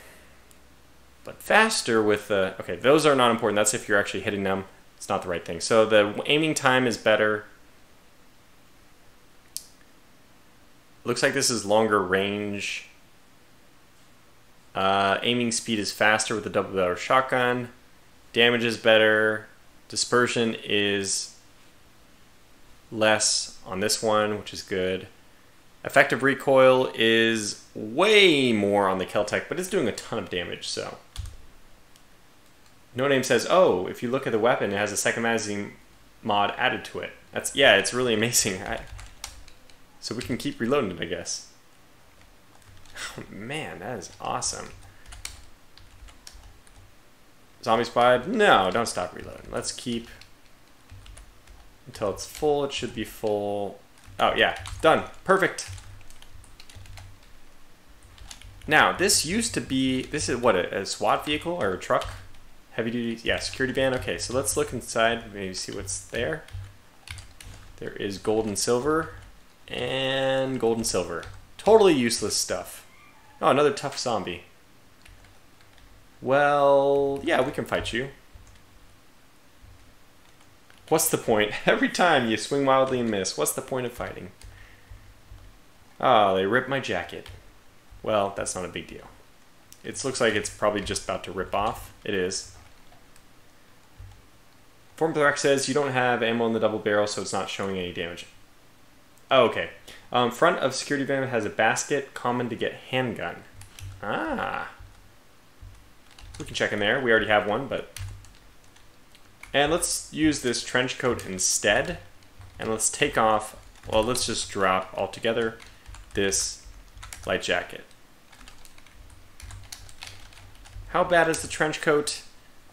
but faster with the, okay, those are not important. That's if you're actually hitting them. It's not the right thing. So the aiming time is better. Looks like this is longer range. Aiming speed is faster with the double barrel shotgun. Damage is better. Dispersion is less on this one, which is good. Effective recoil is way more on the Keltec, but it's doing a ton of damage, so. No Name says, oh, if you look at the weapon, it has a second magazine mod added to it. That's, yeah, it's really amazing. So we can keep reloading it, I guess. Oh, man, that is awesome. Zombie Spy? No, don't stop reloading. Let's keep until it's full. It should be full. Oh, yeah, done. Perfect. Now, this used to be, this is what, a SWAT vehicle or a truck? Heavy duty, yeah, security van. Okay, so let's look inside, maybe see what's there. There is gold and silver, and gold and silver. Totally useless stuff. Oh, another tough zombie. Well, yeah, we can fight you. What's the point? Every time you swing wildly and miss, what's the point of fighting? Oh, they ripped my jacket. Well, that's not a big deal. It looks like it's probably just about to rip off. It is. Vormthrax says you don't have ammo in the double barrel, so it's not showing any damage. Oh, okay. Front of security van has a basket, common to get handgun. Ah. We can check in there. We already have one, but... And let's use this trench coat instead. And let's take off... Well, let's just drop altogether this light jacket. How bad is the trench coat?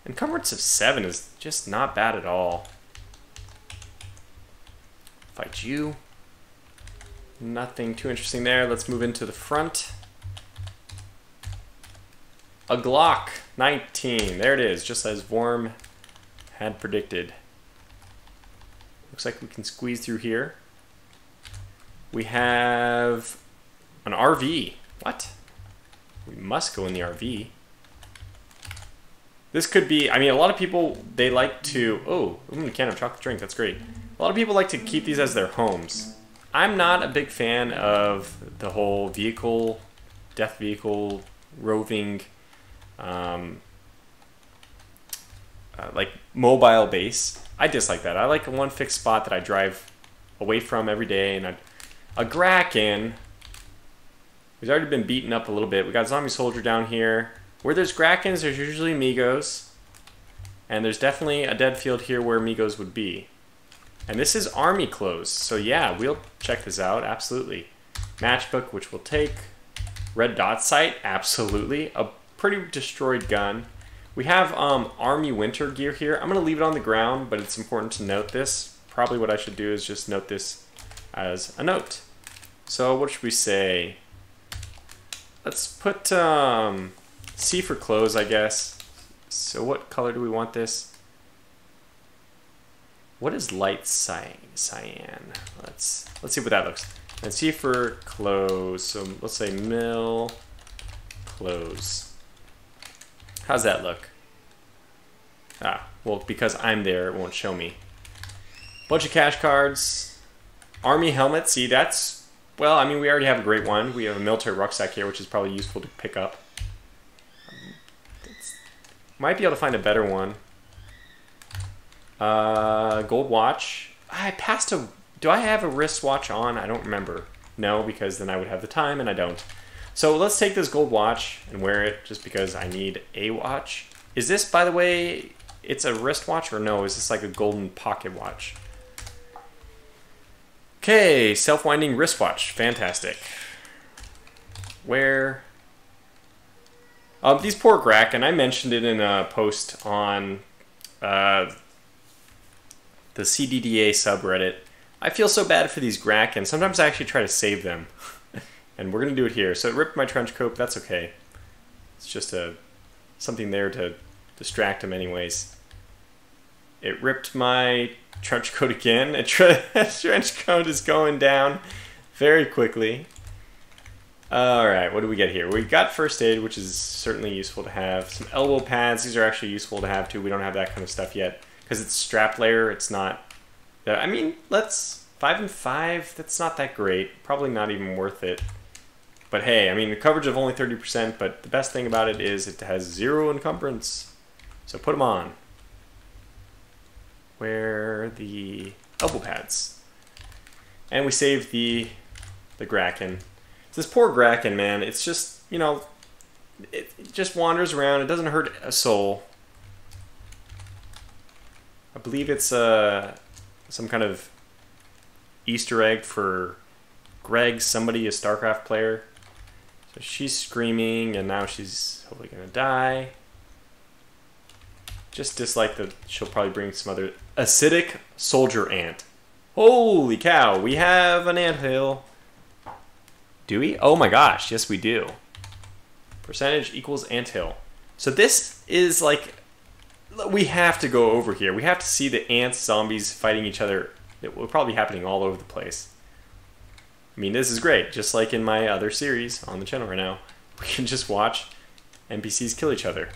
Encumbrance of 7 is just not bad at all. Fight you. Nothing too interesting there. Let's move into the front. A Glock 19. There it is, just as Vorm had predicted. Looks like we can squeeze through here. We have an RV. What? We must go in the RV. This could be, I mean, a lot of people, they like to, oh, a can of chocolate drink, that's great. A lot of people like to keep these as their homes. I'm not a big fan of the whole vehicle, death vehicle, roving, like mobile base. I dislike that. I like one fixed spot that I drive away from every day, and a Gracken, who's already been beaten up a little bit. We got Zombie Soldier down here. Where there's Grackens, there's usually Migos. And there's definitely a dead field here where Migos would be. And this is army clothes. So yeah, we'll check this out, absolutely. Matchbook, which we'll take. Red dot sight, absolutely. A pretty destroyed gun. We have army winter gear here. I'm going to leave it on the ground, but it's important to note this. Probably what I should do is just note this as a note. So what should we say? Let's put C for clothes, I guess. So what color do we want this? What is light cyan? Let's see what that looks. And C for clothes. So let's say mill clothes. How's that look? Ah, well, because I'm there, it won't show me. Bunch of cash cards. Army helmet. See, that's, well, I mean, we already have a great one. We have a military rucksack here, which is probably useful to pick up. Might be able to find a better one. Gold watch. I passed a... Do I have a wristwatch on? I don't remember. No, because then I would have the time, and I don't. So let's take this gold watch and wear it just because I need a watch. Is this, by the way, it's a wristwatch or no? Is this like a golden pocket watch? Okay, self-winding wristwatch. Fantastic. Where... these poor Gracken, I mentioned it in a post on the CDDA subreddit. I feel so bad for these Gracken. Sometimes I actually try to save them. And we're going to do it here. So it ripped my trench coat, but that's okay. It's just something there to distract him anyways. It ripped my trench coat again. A trench coat is going down very quickly. Alright, what do we get here? We got first aid, which is certainly useful to have. Some elbow pads, these are actually useful to have too. We don't have that kind of stuff yet. Because it's strap layer, it's not... I mean, let's... 5 and 5, that's not that great. Probably not even worth it. But hey, I mean, the coverage of only 30%, but the best thing about it is it has 0 encumbrance. So put them on. Where are the elbow pads? And we saved the Gracken. This poor Gracken, man, it's just, you know, it just wanders around. It doesn't hurt a soul. I believe it's some kind of Easter egg for Greg, somebody, a StarCraft player. So she's screaming, and now she's hopefully going to die. Just dislike that she'll probably bring some other... Acidic soldier ant. Holy cow, we have an anthill. Do we? Oh my gosh, yes we do. Percentage equals anthill. So this is like, we have to go over here. We have to see the ants, zombies fighting each other. It will probably be happening all over the place. I mean, this is great. Just like in my other series on the channel right now. We can just watch NPCs kill each other.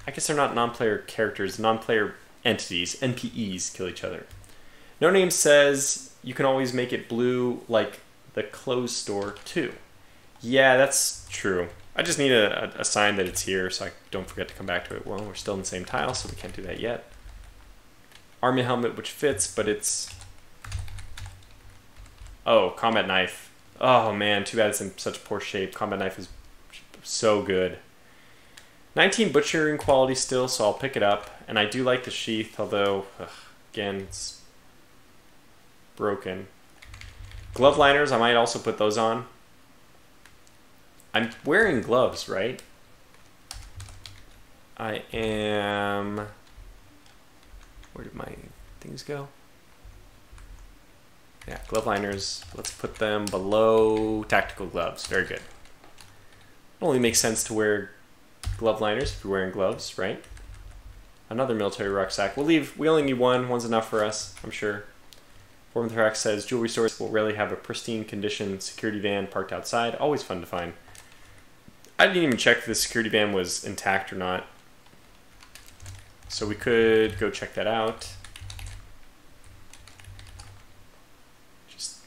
I guess they're not non-player characters, non-player entities. NPEs kill each other. No Name says you can always make it blue like the clothes store too. Yeah, that's true. I just need a sign that it's here so I don't forget to come back to it. Well, we're still in the same tile, so we can't do that yet. Army helmet, which fits, but it's... Oh, combat knife. Oh man, too bad it's in such poor shape. Combat knife is so good. 19 butchering quality still, so I'll pick it up. And I do like the sheath, although, again, it's broken. Glove liners, I might also put those on. I'm wearing gloves, right? I am... Where did my things go? Yeah, glove liners. Let's put them below tactical gloves. Very good. It only makes sense to wear glove liners if you're wearing gloves, right? Another military rucksack. We only need one. One's enough for us, I'm sure. Foreman Thorax says, jewelry stores will rarely have a pristine condition security van parked outside. Always fun to find. I didn't even check if the security van was intact or not. So we could go check that out. Just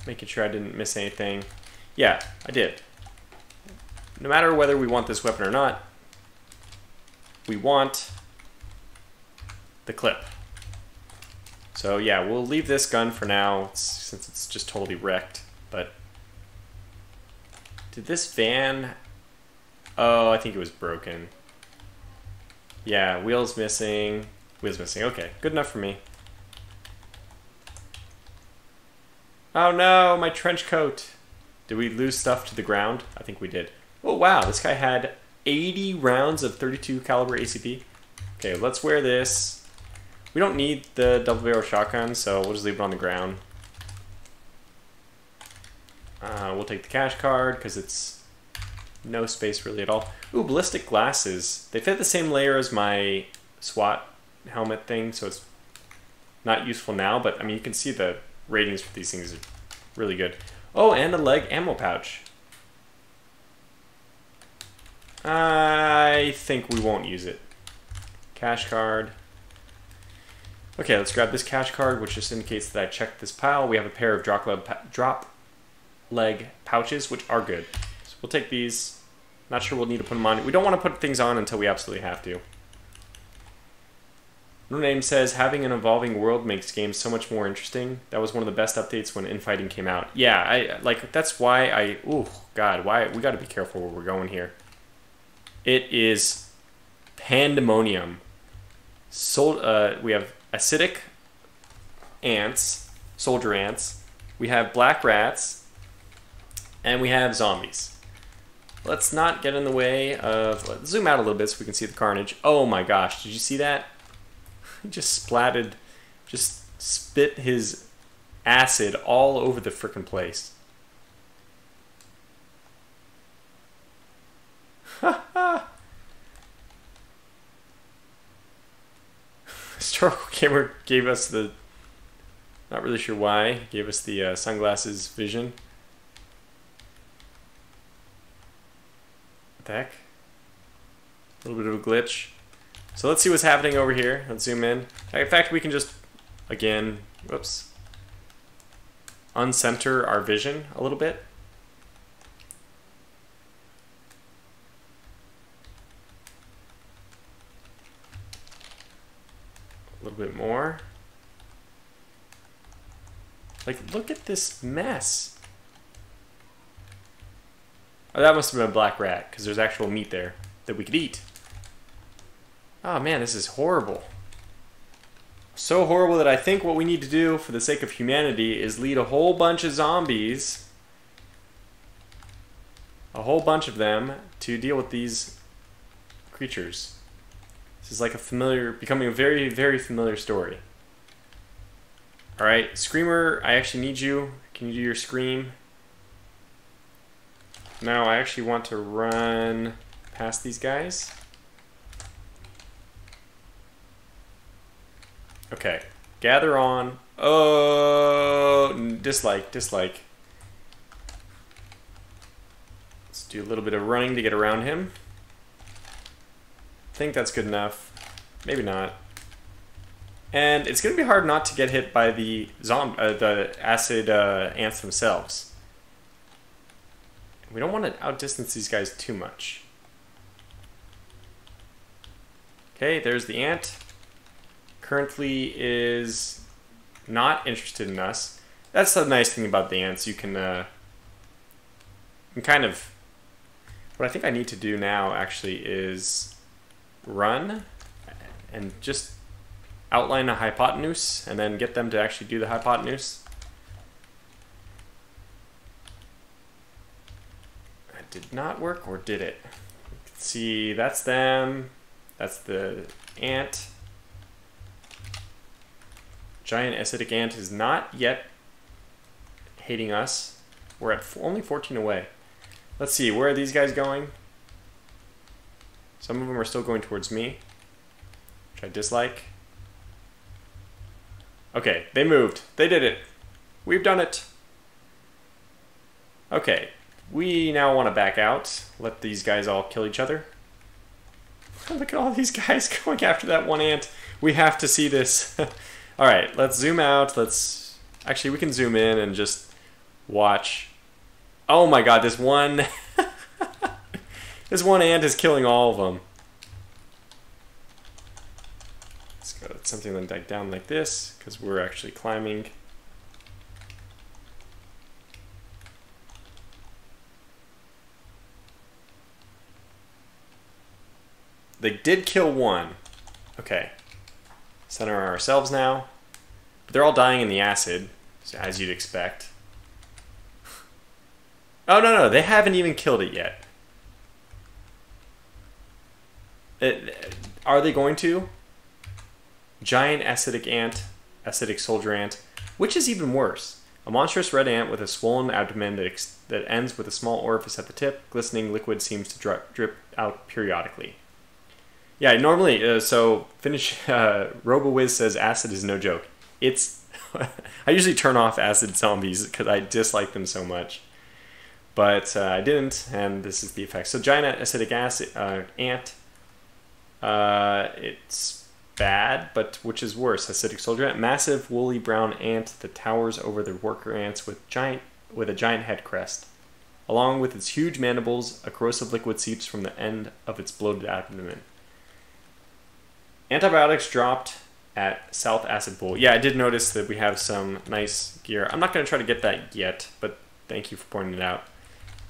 making sure I didn't miss anything. Yeah, I did. No matter whether we want this weapon or not, we want the clip. So yeah, we'll leave this gun for now since it's just totally wrecked. But did this van... Oh, I think it was broken. Yeah, wheels missing. Wheels missing. Okay, good enough for me. Oh no, my trench coat. Did we lose stuff to the ground? I think we did. Oh wow, this guy had 80 rounds of 32 caliber ACP. Okay, let's wear this. We don't need the double barrel shotgun, so we'll just leave it on the ground. We'll take the cash card because it's no space really at all. Ooh, ballistic glasses. They fit the same layer as my SWAT helmet thing, so it's not useful now, but I mean, you can see the ratings for these things are really good. Oh, and a leg ammo pouch. I think we won't use it. Cash card. Okay, let's grab this cash card, which just indicates that I checked this pile. We have a pair of drop leg pouches, which are good. So we'll take these. Not sure we'll need to put them on. We don't want to put things on until we absolutely have to. No Name says, having an evolving world makes games so much more interesting. That was one of the best updates when infighting came out. Yeah, that's why oh god, we got to be careful where we're going here. It is pandemonium. We have acidic ants, soldier ants. We have black rats, and we have zombies. Let's not get in the way of... Let's zoom out a little bit so we can see the carnage. Oh my gosh, did you see that? He just splatted, just spit his acid all over the frickin' place. Historical Gamer gave us the... Not really sure why. Gave us the sunglasses vision. What the heck? A little bit of a glitch. So let's see what's happening over here. Let's zoom in. In fact, we can just, again, whoops, uncenter our vision a little bit. A little bit more. Like, look at this mess. Oh, that must have been a black rat, because there's actual meat there that we could eat. Oh man, this is horrible. So horrible that I think what we need to do for the sake of humanity is lead a whole bunch of zombies, a whole bunch of them, to deal with these creatures. This is like becoming a very, very familiar story. Alright, Screamer, I actually need you. Can you do your scream? Now I actually want to run past these guys. Okay, gather on. Oh, dislike. Let's do a little bit of running to get around him. I think that's good enough. Maybe not. And it's going to be hard not to get hit by the acid ants themselves. We don't want to outdistance these guys too much. Okay, there's the ant. Currently is not interested in us. That's the nice thing about the ants. You can kind of... What I think I need to do now, actually, is run and just outline a hypotenuse and then get them to actually do the hypotenuse. That did not work, or did it? see, that's them. That's the ant. Giant acidic ant is not yet hating us. We're at only 14 away. Let's see, where are these guys going? Some of them are still going towards me, which I dislike. Okay, they moved. They did it. We've done it. Okay, we now want to back out. Let these guys all kill each other. Look at all these guys going after that one ant. We have to see this. Alright, let's zoom out. Actually, we can zoom in and just watch. Oh my god, this one... this one ant is killing all of them. Let's go to something like down like this, because we're actually climbing. They did kill one. Okay. Center ourselves now. But they're all dying in the acid, as you'd expect. Oh, no, they haven't even killed it yet. Are they going to? Giant acidic ant, acidic soldier ant. Which is even worse? A monstrous red ant with a swollen abdomen that ends with a small orifice at the tip. Glistening liquid seems to drip out periodically. Yeah, normally, so finish, RoboWiz says acid is no joke. It's, I usually turn off acid zombies because I dislike them so much. But I didn't, and this is the effect. So giant acidic acid, ant, it's bad, but which is worse? Acidic soldier ant, massive woolly brown ant that towers over the worker ants with a giant head crest. Along with its huge mandibles, a corrosive liquid seeps from the end of its bloated abdomen. Antibiotics dropped at South Acid Pool. Yeah, I did notice that we have some nice gear. I'm not going to try to get that yet, but thank you for pointing it out.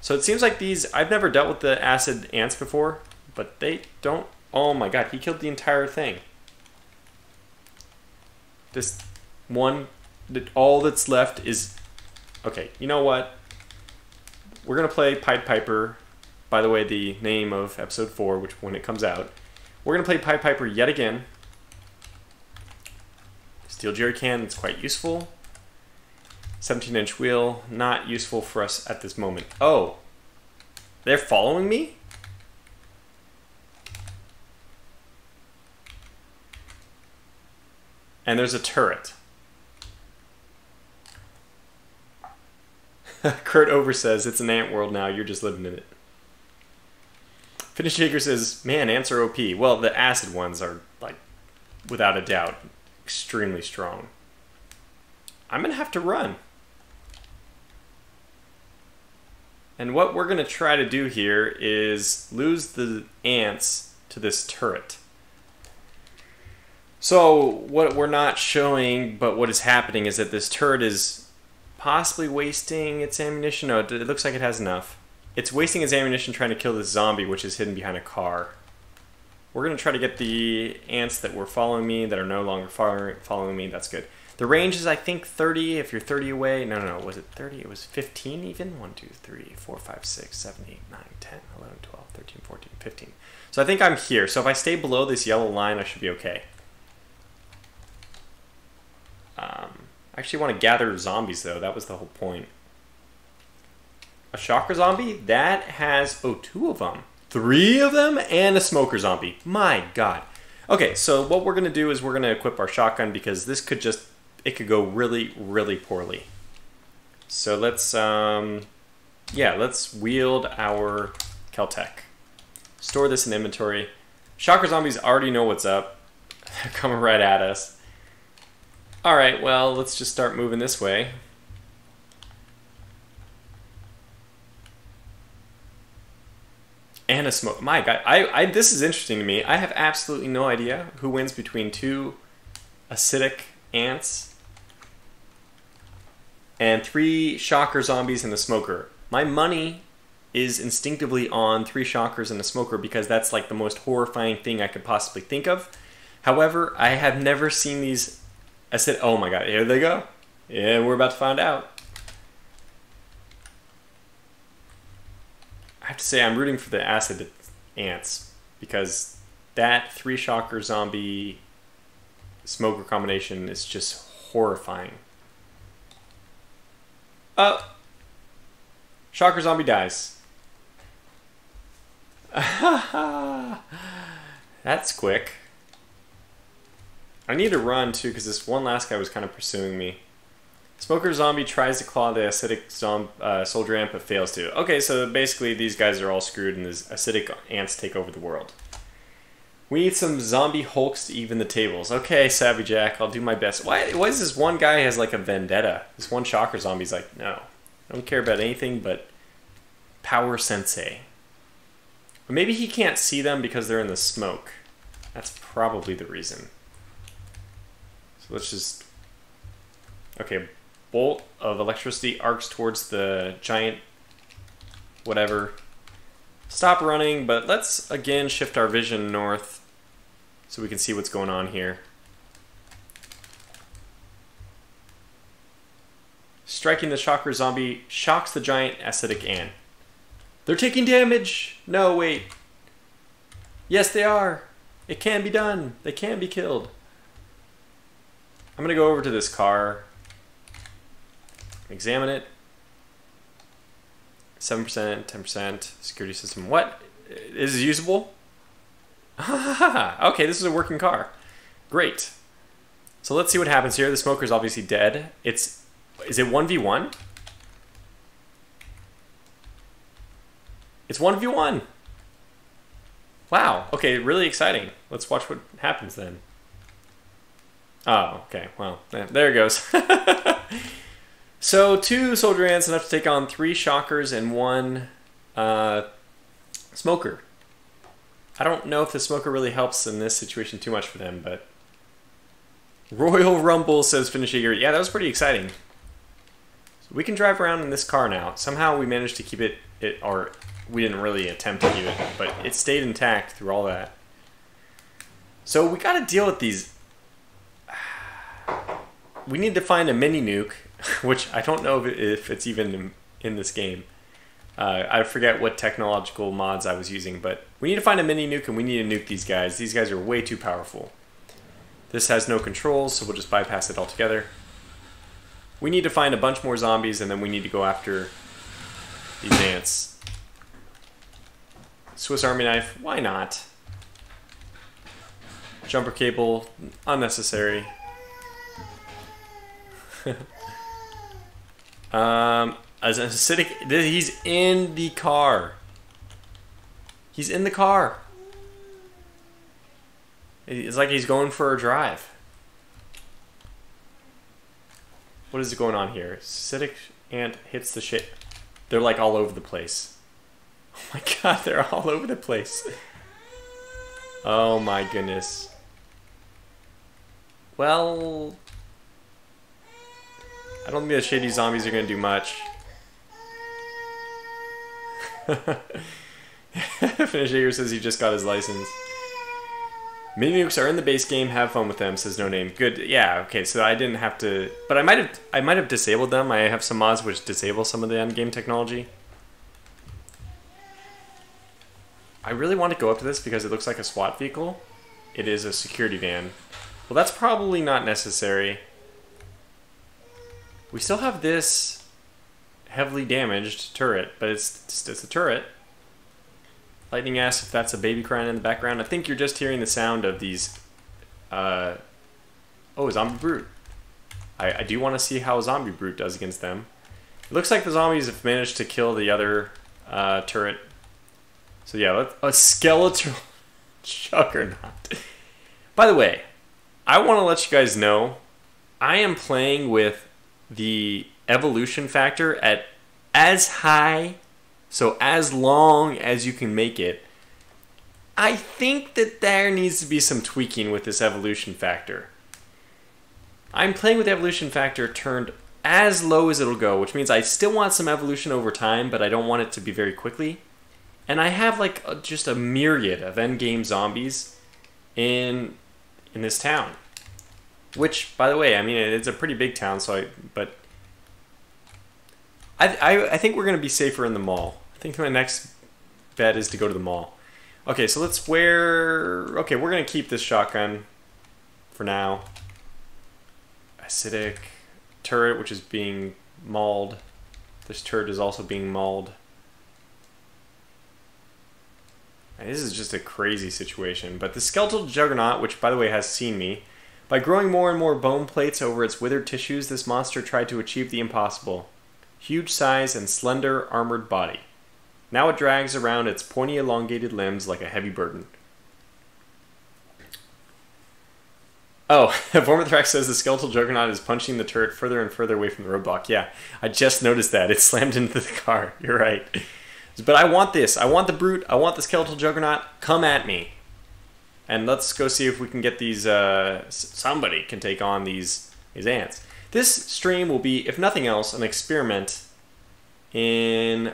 So it seems like these... I've never dealt with the acid ants before, but they don't... Oh my god, he killed the entire thing. This one... All that's left is... Okay, you know what? We're going to play Pied Piper. By the way, the name of episode 4, which when it comes out. We're going to play Pied Piper yet again. Steel jerry can, it's quite useful. 17-inch wheel, not useful for us at this moment. Oh, they're following me? And there's a turret. Kurt Over says, it's an ant world now, you're just living in it. Finish Shaker says, man, ants are OP. Well, the acid ones are, like, without a doubt, extremely strong. I'm going to have to run. And what we're going to try to do here is lose the ants to this turret. So, what we're not showing, but what is happening is that this turret is possibly wasting its ammunition. No, it looks like it has enough. It's wasting its ammunition trying to kill this zombie, which is hidden behind a car. We're going to try to get the ants that were following me, that are no longer following me. That's good. The range is, I think, 30 if you're 30 away. No. Was it 30? It was 15 even? 1, 2, 3, 4, 5, 6, 7, 8, 9, 10, 11, 12, 13, 14, 15. So I think I'm here. So if I stay below this yellow line, I should be okay. I actually want to gather zombies, though. That was the whole point. A shocker zombie? That has, 2 of them. 3 of them? And a smoker zombie. My god. Okay, so what we're going to do is we're going to equip our shotgun because this could just, it could go really, really poorly. So let's, let's wield our Keltec. Store this in inventory. Shocker zombies already know what's up. They're coming right at us. Alright, well, let's just start moving this way. And a smoke. My god, this is interesting to me. I have absolutely no idea who wins between 2 acidic ants and 3 shocker zombies and a smoker. My money is instinctively on 3 shockers and a smoker because that's like the most horrifying thing I could possibly think of. However, I have never seen these acid. Oh my god, here they go. Yeah, we're about to find out. I have to say, I'm rooting for the acid ants, because that 3-shocker zombie smoker combination is just horrifying. Shocker zombie dies. That's quick. I need to run too, because this one last guy was kind of pursuing me. Smoker zombie tries to claw the acidic soldier ant but fails to. Okay, so basically these guys are all screwed and these acidic ants take over the world. We need some zombie hulks to even the tables. Okay, Savvy Jack, I'll do my best. Why is this one guy has like a vendetta? This one shocker zombie's like, no, I don't care about anything but Power Sensei. Or maybe he can't see them because they're in the smoke. That's probably the reason. So let's just... Okay, bolt of electricity arcs towards the giant whatever. Stop running, but let's again shift our vision north so we can see what's going on here. Striking the shocker zombie shocks the giant acidic ant. They're taking damage! No, wait. Yes, they are. It can be done. They can be killed. I'm gonna go over to this car. Examine it. 7%, 10%, security system. What? Is it usable? Okay, this is a working car. Great. So let's see what happens here. The smoker's obviously dead. Is it 1v1? It's 1v1. Wow. Okay, really exciting. Let's watch what happens then. Oh, okay. Well, there it goes. So 2 soldier ants enough to take on 3 shockers and 1 smoker. I don't know if the smoker really helps in this situation too much for them, but Royal Rumble says finish it here. Yeah, that was pretty exciting. So we can drive around in this car now. Somehow we managed to keep it or we didn't really attempt to keep it, but it stayed intact through all that. So we got to deal with these. We need to find a mini nuke, which I don't know if it's even in this game. I forget what technological mods I was using, but we need to find a mini nuke and we need to nuke these guys. These guys are way too powerful. This has no controls, so we'll just bypass it altogether. We need to find a bunch more zombies and then we need to go after these ants. Swiss Army knife, why not? Jumper cable, unnecessary. As an acidic, he's in the car. He's in the car. It's like he's going for a drive. What is going on here? Acidic ant hits the shit. They're like all over the place. Oh my god, they're all over the place. Oh my goodness. Well, I don't think the shady zombies are going to do much. Finish here says he just got his license. Mini nukes are in the base game. Have fun with them. Says no name. Good. Yeah. Okay. So I didn't have to, but I might have disabled them. I have some mods which disable some of the end game technology. I really want to go up to this because it looks like a SWAT vehicle. It is a security van. Well, that's probably not necessary. We still have this heavily damaged turret, but it's a turret. Lightning asks if that's a baby crying in the background. I think you're just hearing the sound of these... oh, zombie brute. I do want to see how a zombie brute does against them. It looks like the zombies have managed to kill the other turret. So yeah, a skeletal Juggernaut. By the way, I want to let you guys know, I am playing with the evolution factor at as high, so as long as you can make it. I think that there needs to be some tweaking with this evolution factor. I'm playing with evolution factor turned as low as it'll go, which means I still want some evolution over time, but I don't want it to be very quickly. And I have like just a myriad of endgame zombies in this town. Which, by the way, I mean, it's a pretty big town, so I think we're going to be safer in the mall. I think my next bet is to go to the mall. Okay, so let's wear... Okay, we're going to keep this shotgun for now. Acidic turret, which is being mauled. This turret is also being mauled. And this is just a crazy situation. But the skeletal Juggernaut, which by the way has seen me, by growing more and more bone plates over its withered tissues, this monster tried to achieve the impossible. Huge size and slender, armored body. Now it drags around its pointy, elongated limbs like a heavy burden. Oh, Vormithrax says the skeletal Juggernaut is punching the turret further and further away from the roadblock. Yeah, I just noticed that. It slammed into the car. You're right. But I want this. I want the brute. I want the skeletal Juggernaut. Come at me. And let's go see if we can get these... somebody can take on these ants. This stream will be, if nothing else, an experiment in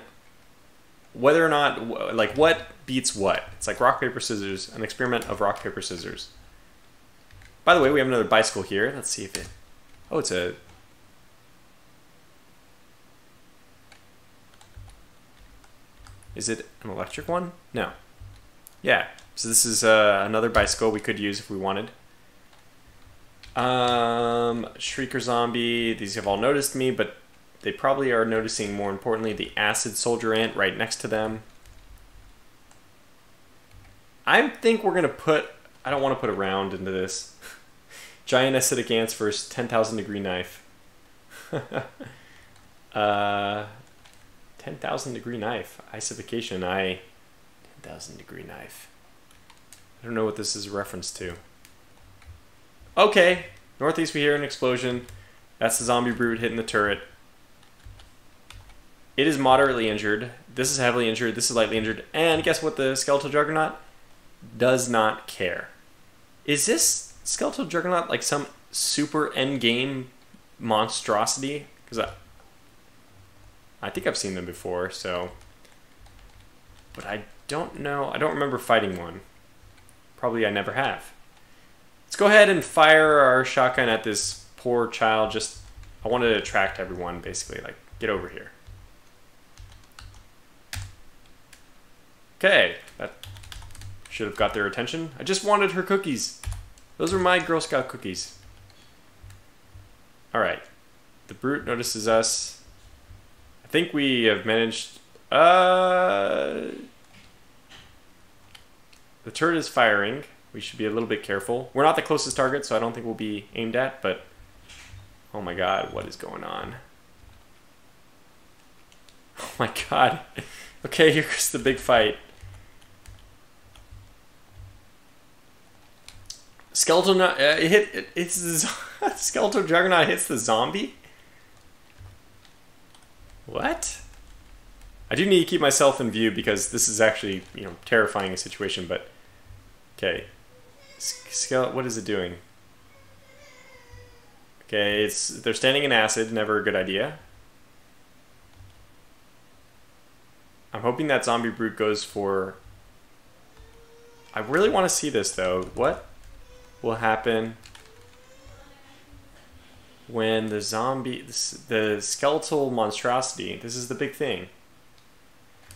whether or not... Like, what beats what. It's like rock, paper, scissors. An experiment of rock, paper, scissors. By the way, we have another bicycle here. Let's see if it... Oh, it's a... Is it an electric one? No. Yeah. So this is another bicycle we could use if we wanted. Shrieker zombie. These have all noticed me, but they probably are noticing, more importantly, the acid soldier ant right next to them. I think we're going to put... I don't want to put a round into this. Giant acidic ants versus 10,000 degree knife. 10,000 degree knife. Icification. 10,000 degree knife. I don't know what this is a reference to. Okay. Northeast we hear an explosion. That's the zombie brute hitting the turret. It is moderately injured. This is heavily injured. This is lightly injured. And guess what the skeletal Juggernaut does not care. Is this skeletal Juggernaut like some super endgame monstrosity? Because I think I've seen them before, so... But I don't know. I don't remember fighting one. Probably I never have. Let's go ahead and fire our shotgun at this poor child. Just, I wanted to attract everyone, basically. Like, get over here. Okay. That should have got their attention. I just wanted her cookies. Those are my Girl Scout cookies. Alright. The brute notices us. I think we have managed... The turret is firing. We should be a little bit careful. We're not the closest target, so I don't think we'll be aimed at, but... Oh my god, what is going on? Oh my god. Okay, here's the big fight. Skeletal... Skeletal Juggernaut hits the zombie? What? I do need to keep myself in view because this is actually, you know, terrifying a situation, but... Okay. What is it doing? Okay, they're standing in acid, never a good idea. I'm hoping that zombie brute goes for... I really want to see this, though. What will happen when the zombie... the skeletal monstrosity... This is the big thing.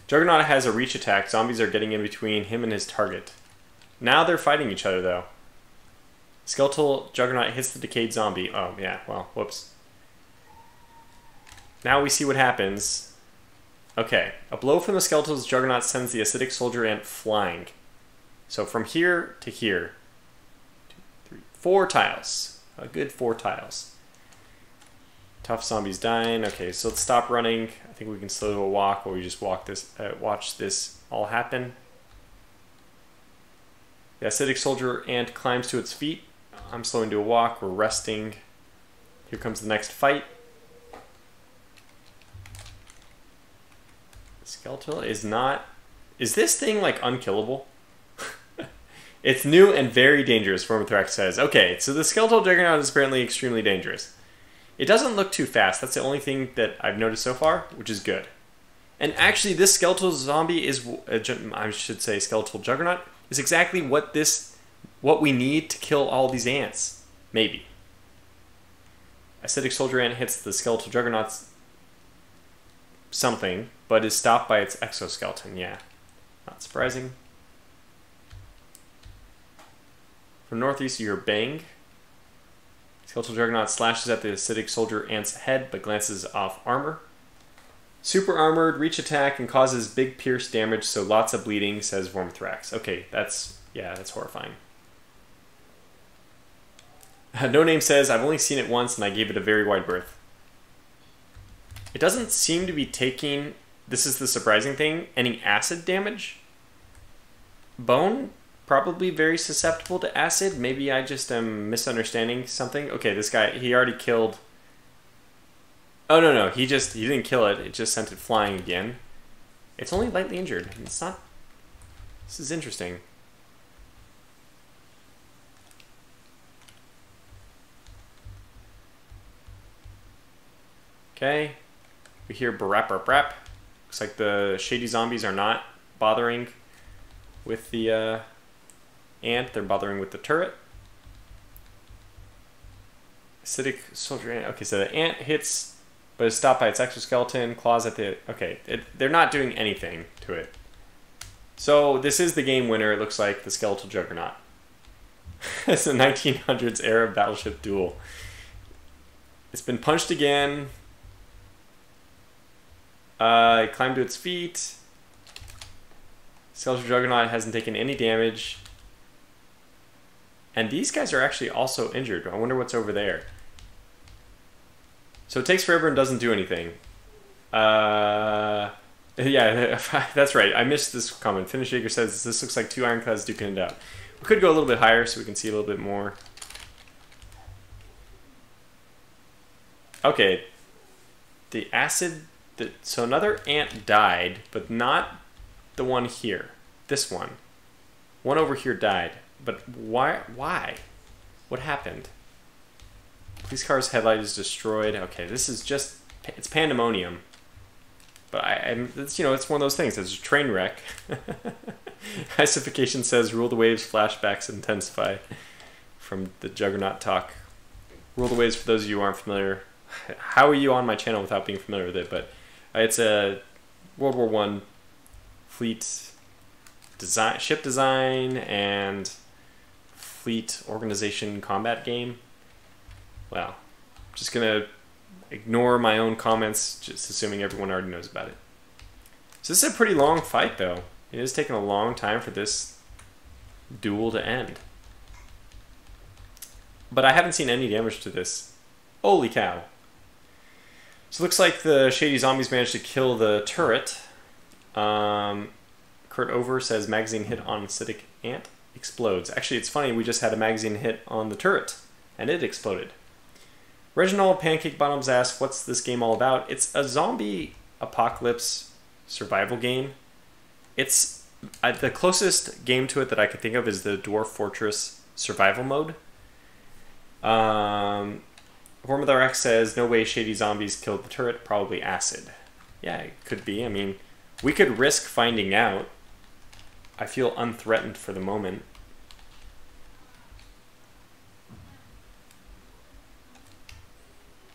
Juggernaut has a reach attack. Zombies are getting in between him and his target. Now they're fighting each other, though. Skeletal Juggernaut hits the decayed zombie. Oh, yeah, well, whoops. Now we see what happens. Okay, a blow from the skeletal Juggernaut sends the acidic soldier ant flying. So from here to here. 2, 3, 4 tiles. A good 4 tiles. Tough zombies dying. Okay, so let's stop running. I think we can slow to a walk while we just watch this all happen. The acidic soldier ant climbs to its feet. I'm slowing to a walk. We're resting. Here comes the next fight. The skeletal is not... Is this thing, like, unkillable? It's new and very dangerous, Vormithrax says. Okay, so the skeletal Juggernaut is apparently extremely dangerous. It doesn't look too fast. That's the only thing that I've noticed so far, which is good. And actually, this skeletal zombie is... I should say skeletal Juggernaut is exactly what we need to kill all these ants. Maybe. Acidic soldier ant hits the skeletal Juggernaut's something, but is stopped by its exoskeleton. Yeah. Not surprising. From northeast, you hear bang. Skeletal Juggernaut slashes at the acidic soldier ant's head, but glances off armor. Super armored, reach attack, and causes big pierce damage, so lots of bleeding, says Vormithrax. Okay, that's horrifying. No Name says, I've only seen it once and I gave it a very wide berth. It doesn't seem to be taking, this is the surprising thing, any acid damage. Bone, probably very susceptible to acid. Maybe I just am misunderstanding something. Okay, this guy, he already killed... Oh, no, he didn't kill it. It just sent it flying again. It's only lightly injured. It's not... This is interesting. Okay. We hear barap, barap, barap. Looks like the shady zombies are not bothering with the ant. They're bothering with the turret. Acidic soldier ant. Okay, so the ant hits... but it's stopped by its exoskeleton, claws at the... Okay, they're not doing anything to it. So this is the game winner, it looks like, the Skeletal Juggernaut. It's a 1900s era battleship duel. It's been punched again. It climbed to its feet. Skeletal Juggernaut hasn't taken any damage. And these guys are actually also injured. I wonder what's over there. So it takes forever and doesn't do anything. Yeah, that's right. I missed this comment. Finish Shaker says, this looks like two ironclads duking it out. We could go a little bit higher so we can see a little bit more. Okay. The acid... So another ant died, but not the one here. This one. One over here died. But why? What happened? Police car's headlight is destroyed. Okay, this is just... It's pandemonium. But it's, you know, it's one of those things. It's a train wreck. Icification says, rule the waves, flashbacks intensify. From the Juggernaut talk. Rule the waves, for those of you who aren't familiar. How are you on my channel without being familiar with it? But it's a World War I fleet design, ship design, and fleet organization combat game. Well, I'm just going to ignore my own comments, just assuming everyone already knows about it. So this is a pretty long fight, though. It is taking a long time for this duel to end. But I haven't seen any damage to this. Holy cow. So it looks like the shady zombies managed to kill the turret. Kurt Over says magazine hit on acidic ant explodes. Actually, it's funny, we just had a magazine hit on the turret, and it exploded. Reginald Pancake Bottoms asks, what's this game all about? It's a zombie apocalypse survival game. It's the closest game to it that I could think of is the Dwarf Fortress survival mode. Vormithrax says, no way shady zombies killed the turret, probably acid. Yeah, it could be. I mean, we could risk finding out. I feel unthreatened for the moment.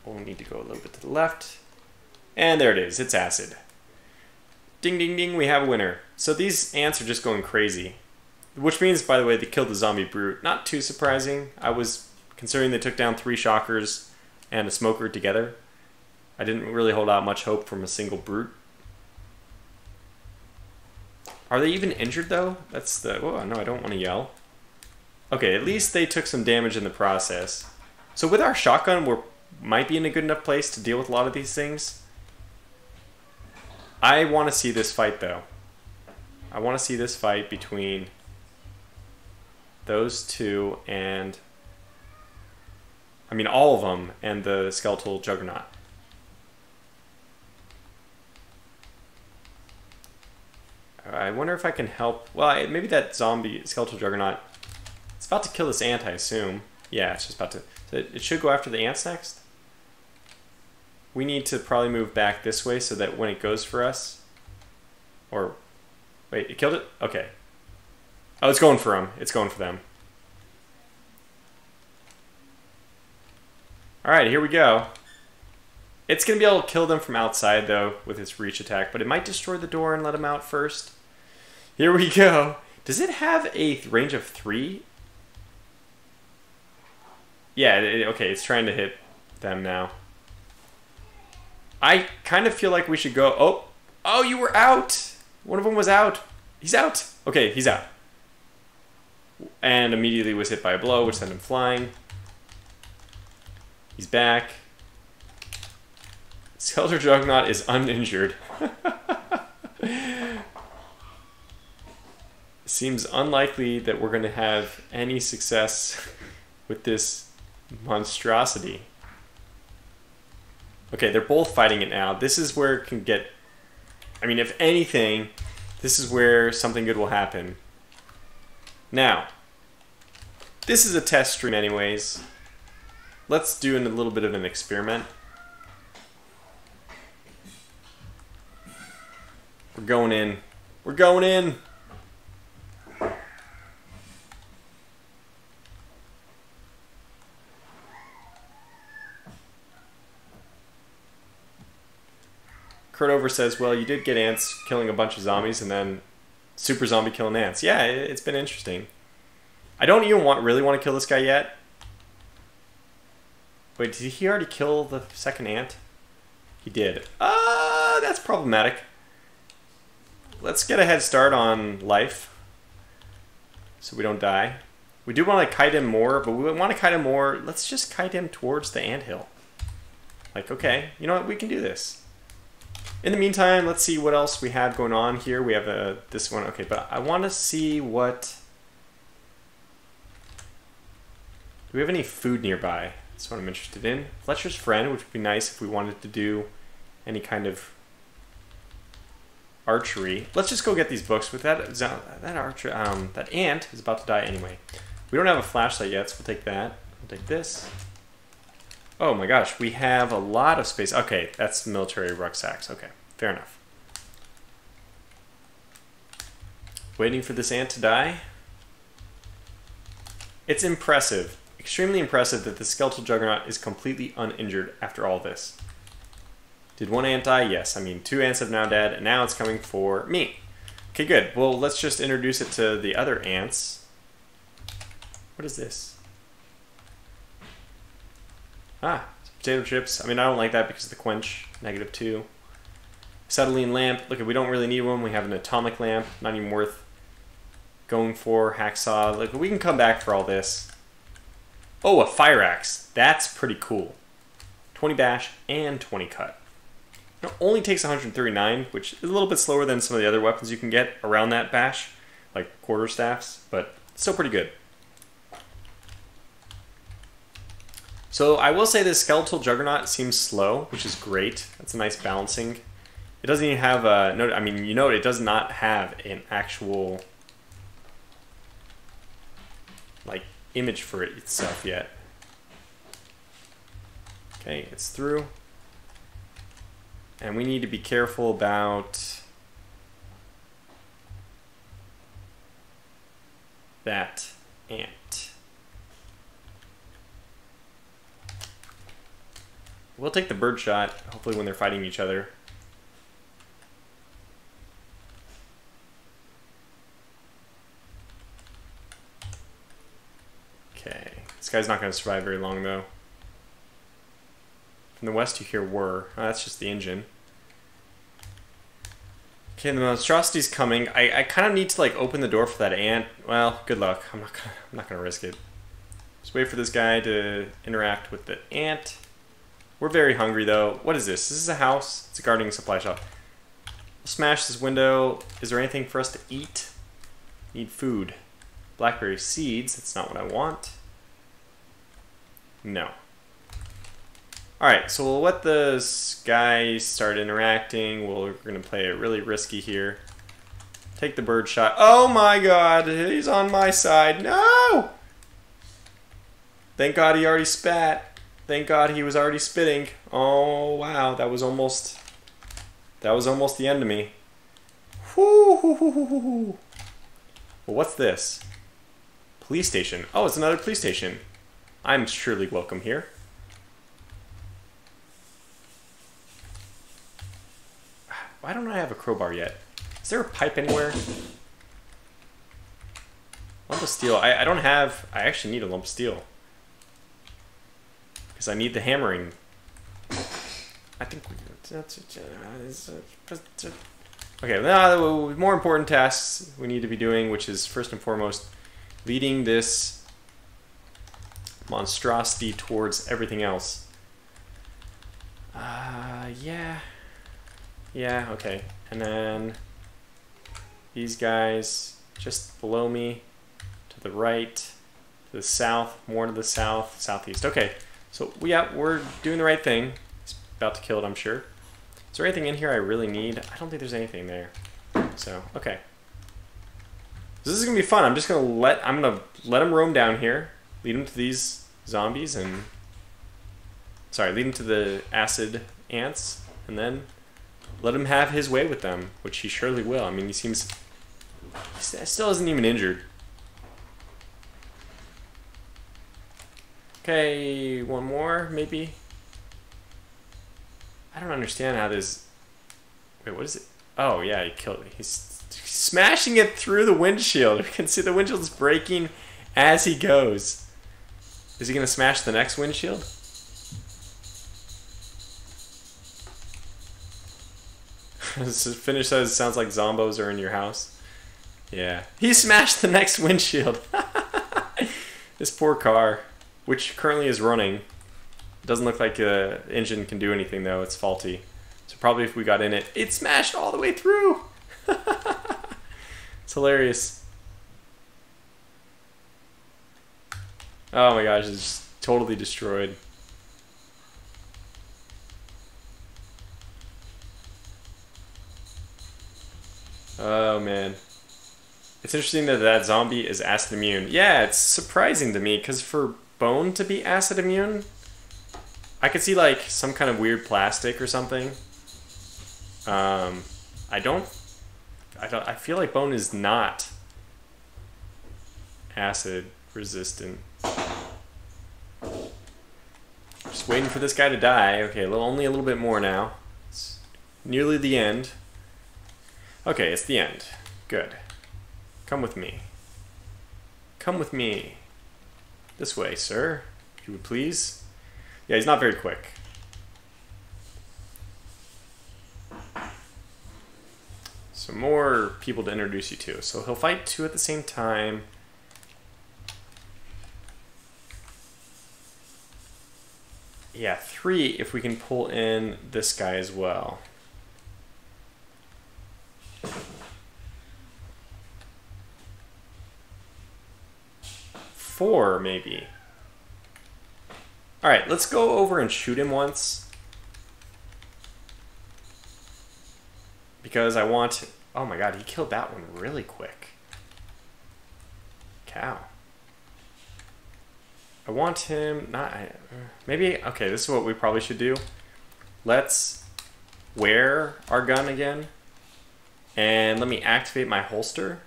We'll need to go a little bit to the left. And there it is. It's acid. Ding, ding, ding. We have a winner. So these ants are just going crazy. Which means, by the way, they killed the zombie brute. Not too surprising. I was considering they took down 3 shockers and a smoker together. I didn't really hold out much hope from a single brute. Are they even injured, though? That's the... Oh, no, I don't want to yell. Okay, at least they took some damage in the process. So with our shotgun, we might be in a good enough place to deal with a lot of these things. I want to see this fight, though. I want to see this fight between those two and... I mean, all of them and the Skeletal Juggernaut. I wonder if I can help... Well, maybe that zombie Skeletal Juggernaut... It's about to kill this ant, I assume. Yeah, it's just about to... So it should go after the ants next. We need to probably move back this way so that when it goes for us... Or... Wait, it killed it? Okay. Oh, it's going for them. It's going for them. Alright, here we go. It's going to be able to kill them from outside, though, with its reach attack. But it might destroy the door and let them out first. Here we go. Does it have a range of 3? Yeah, okay, it's trying to hit them now. I kind of feel like we should go... Oh! Oh, you were out! One of them was out. He's out! Okay, he's out. And immediately was hit by a blow, which sent him flying. He's back. Skeletal Juggernaut is uninjured. Seems unlikely that we're going to have any success with this monstrosity. Okay, they're both fighting it now. This is where it can get... I mean, if anything, this is where something good will happen. Now, this is a test stream anyways. Let's do a little bit of an experiment. We're going in. We're going in! Kurtover says, well, you did get ants killing a bunch of zombies and then super zombie killing ants. Yeah, it's been interesting. I don't even really want to kill this guy yet. Wait, did he already kill the second ant? He did. That's problematic. Let's get a head start on life so we don't die. We do want to kite him more, but we want to kite him more. Let's just kite him towards the anthill. Like, okay, you know what? We can do this. In the meantime, let's see what else we have going on here. We have this one. Okay, but I want to see what... Do we have any food nearby? That's what I'm interested in. Fletcher's Friend, which would be nice if we wanted to do any kind of archery. Let's just go get these books. With that ant is about to die anyway. We don't have a flashlight yet, so we'll take that. We'll take this. Oh my gosh, we have a lot of space. Okay, that's military rucksacks. Okay, fair enough. Waiting for this ant to die. It's impressive, extremely impressive that the Skeletal Juggernaut is completely uninjured after all this. Did one ant die? Yes. I mean, 2 ants have now dead, and now it's coming for me. Okay, good. Well, let's just introduce it to the other ants. What is this? Ah, potato chips. I mean, I don't like that because of the quench. -2. Acetylene lamp. Look, we don't really need one. We have an atomic lamp. Not even worth going for. Hacksaw. Look, we can come back for all this. Oh, a fire axe. That's pretty cool. 20 bash and 20 cut. It only takes 139, which is a little bit slower than some of the other weapons you can get around that bash, like quarterstaffs, but still pretty good. So I will say this Skeletal Juggernaut seems slow, which is great. That's a nice balancing. It doesn't even have a... No, I mean, you know, it does not have an actual like image for it itself yet. Okay, it's through. And we need to be careful about that ant. We'll take the bird shot, hopefully when they're fighting each other. Okay, this guy's not going to survive very long though. From the west you hear whir. Oh, that's just the engine. Okay, the monstrosity's coming. I kind of need to like open the door for that ant. Well, good luck. I'm not gonna risk it. Just wait for this guy to interact with the ant. We're very hungry though. What is this? This is a house. It's a gardening supply shop. We'll smash this window. Is there anything for us to eat? Need food. Blackberry seeds. That's not what I want. No. Alright, so we'll let the guys start interacting. We're going to play it really risky here. Take the bird shot. Oh my god, he's on my side. No! Thank god he already spat. Thank god he was already spitting. Oh wow, that was almost the end of me. Whoo, hoo, hoo, hoo, hoo. Well, what's this? Police station. Oh, it's another police station. I'm surely welcome here. Why don't I have a crowbar yet? Is there a pipe anywhere? Lump of steel. I don't have... I actually need a lump of steel. because I need the hammering. I think okay, now more important tasks we need to be doing, which is first and foremost leading this monstrosity towards everything else. Yeah, okay. And then these guys just below me, to the right, to the south, more to the south, southeast. Okay, so we're doing the right thing. It's about to kill it, I'm sure. Is there anything in here I really need? I don't think there's anything there. So, okay. This is gonna be fun. I'm gonna let them roam down here, lead them to these zombies, and lead them to the acid ants, and then let him have his way with them, which he surely will. I mean, he still isn't even injured. Okay, one more, maybe. I don't understand how this... Wait, what is it? Oh, yeah, he killed it. He's smashing it through the windshield. You can see the windshield's breaking as he goes. Is he going to smash the next windshield? This finish says, sounds like zombos are in your house. Yeah. He smashed the next windshield. This poor car, which currently is running. It doesn't look like the engine can do anything, though. It's faulty. So probably if we got in it, it smashed all the way through. It's hilarious. Oh my gosh, it's just totally destroyed. Oh man. It's interesting that zombie is acid immune. Yeah, it's surprising to me, because for bone to be acid immune, I could see like some kind of weird plastic or something. I feel like bone is not acid resistant. Just waiting for this guy to die. Okay, only a little bit more now. It's nearly the end. Okay, it's the end. Good. Come with me. Come with me. This way, sir, if you would please. Yeah, he's not very quick. Some more people to introduce you to. So he'll fight 2 at the same time. Yeah, 3 if we can pull in this guy as well. 4 maybe. Alright, let's go over and shoot him once. Because I want... Oh my god, he killed that one really quick. Cow. I want him... Maybe... Okay, this is what we probably should do. Let's wear our gun again. And let me activate my holster.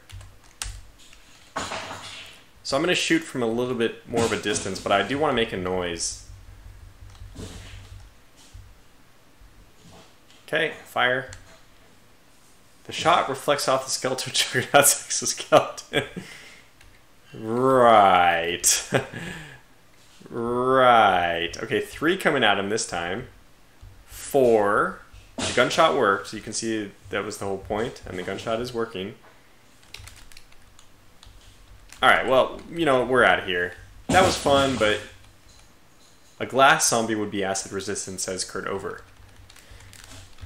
So I'm going to shoot from a little bit more of a distance, but I do want to make a noise. Okay, fire. The shot reflects off the skeletal Juggernaut's exoskeleton. Right. Right. Okay, 3 coming at him this time. 4. The gunshot worked, so you can see that was the whole point, and the gunshot is working. Alright, well, you know, we're out of here. That was fun, but a glass zombie would be acid resistant, says Kurt Over.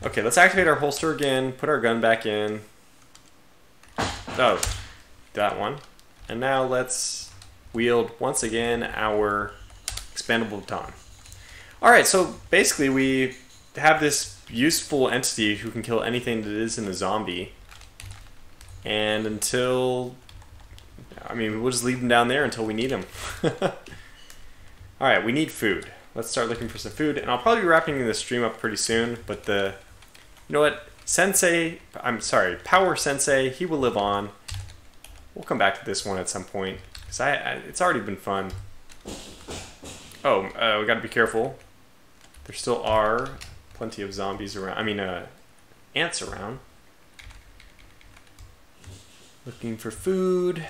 Okay, let's activate our holster again, put our gun back in. Oh, that one. And now let's wield, once again, our expandable baton. Alright, so basically we have this useful entity who can kill anything that is in the zombie. And until... I mean, we'll just leave him down there until we need him. Alright, we need food. Let's start looking for some food. And I'll probably be wrapping the stream up pretty soon, but the... You know what? Power Sensei, he will live on. We'll come back to this one at some point, because it's already been fun. Oh, we gotta be careful. There still are plenty of zombies around. I mean, ants around. Looking for food.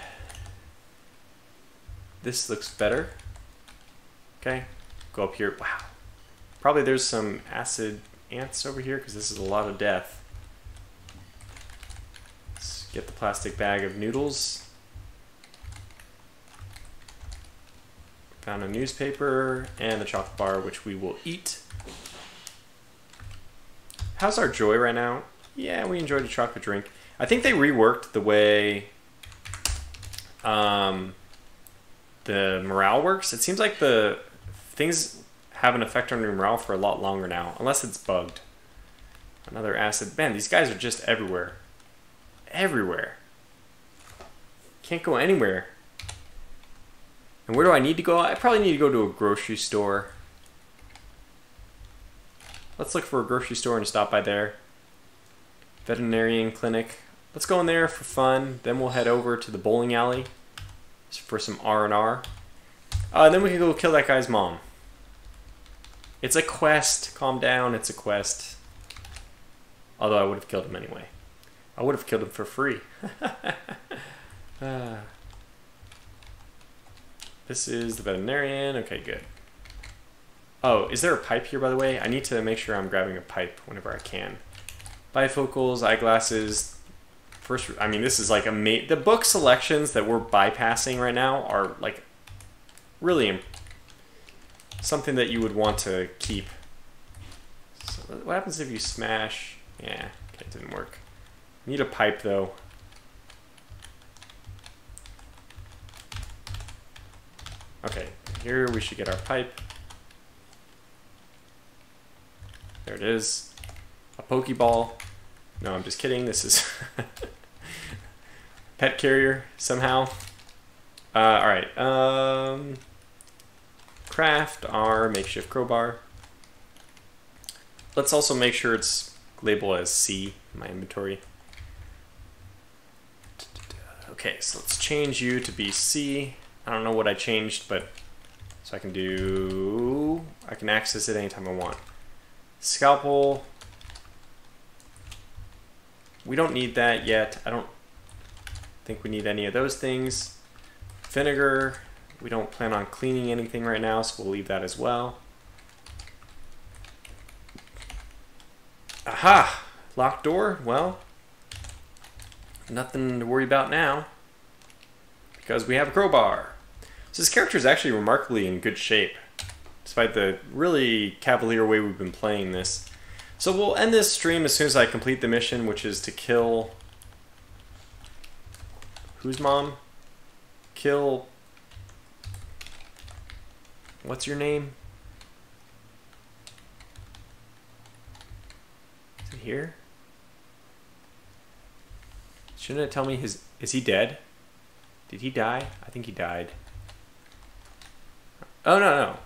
This looks better. Okay. go up here. Wow. Probably there's some acid ants over here because this is a lot of death. Let's get the plastic bag of noodles. Found a newspaper and the chocolate bar, which we will eat. How's our joy right now? Yeah, we enjoyed a chocolate drink. I think they reworked the way the morale works. It seems like the things have an effect on your morale for a lot longer now, unless it's bugged. Another acid. Man, these guys are just everywhere. Everywhere. Can't go anywhere. And where do I need to go? I probably need to go to a grocery store. Let's look for a grocery store and stop by there. Veterinarian clinic. Let's go in there for fun. Then we'll head over to the bowling alley for some R&R. And then we can go kill that guy's mom. It's a quest. Calm down. It's a quest. Although I would have killed him anyway. I would have killed him for free. This is the veterinarian. Okay, good. Oh, is there a pipe here, by the way? I need to make sure I'm grabbing a pipe whenever I can. Bifocals, eyeglasses. First, I mean, this is like the book selections that we're bypassing right now are like really something that you would want to keep. So what happens if you smash? Yeah, okay, it didn't work. Need a pipe though. Okay, here we should get our pipe. There it is. A Pokeball. No, I'm just kidding. This is pet carrier somehow. Alright. Craft our makeshift crowbar. Let's also make sure it's labeled as C in my inventory. Okay, so let's change you to be C. I don't know what I changed, but so I can access it anytime I want. Scalpel. We don't need that yet. I don't think we need any of those things. Vinegar. We don't plan on cleaning anything right now, so we'll leave that as well. Aha! Locked door. Well, nothing to worry about now because we have a crowbar. So this character is actually remarkably in good shape, despite the really cavalier way we've been playing this. So we'll end this stream as soon as I complete the mission, which is to kill... Whose mom? Kill... What's your name? Is it here? Shouldn't it tell me his... Is he dead? Did he die? I think he died. Oh, no.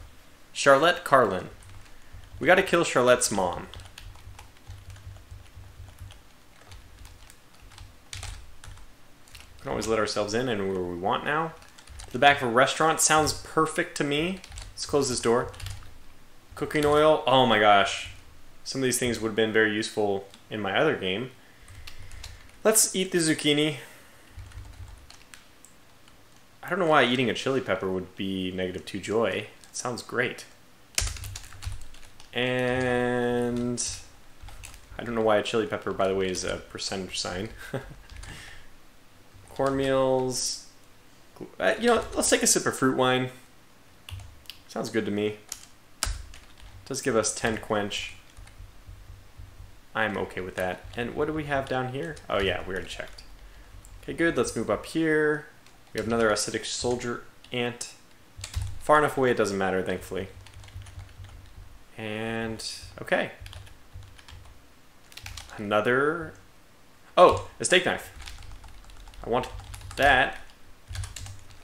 Charlotte Carlin. We gotta kill Charlotte's mom. We can always let ourselves in and where we want now. The back of a restaurant sounds perfect to me. Let's close this door. Cooking oil. Oh my gosh. Some of these things would have been very useful in my other game. Let's eat the zucchini. I don't know why eating a chili pepper would be -2 joy. It sounds great. And I don't know why a chili pepper, by the way, is a percentage sign. Cornmeals. You know, let's take a sip of fruit wine. Sounds good to me. Does give us 10 quench. I'm okay with that. And what do we have down here? Oh yeah, we already checked. Okay, good. Let's move up here. We have another acidic soldier ant. Far enough away it doesn't matter, thankfully. And, okay. Another... Oh, a steak knife. I want that.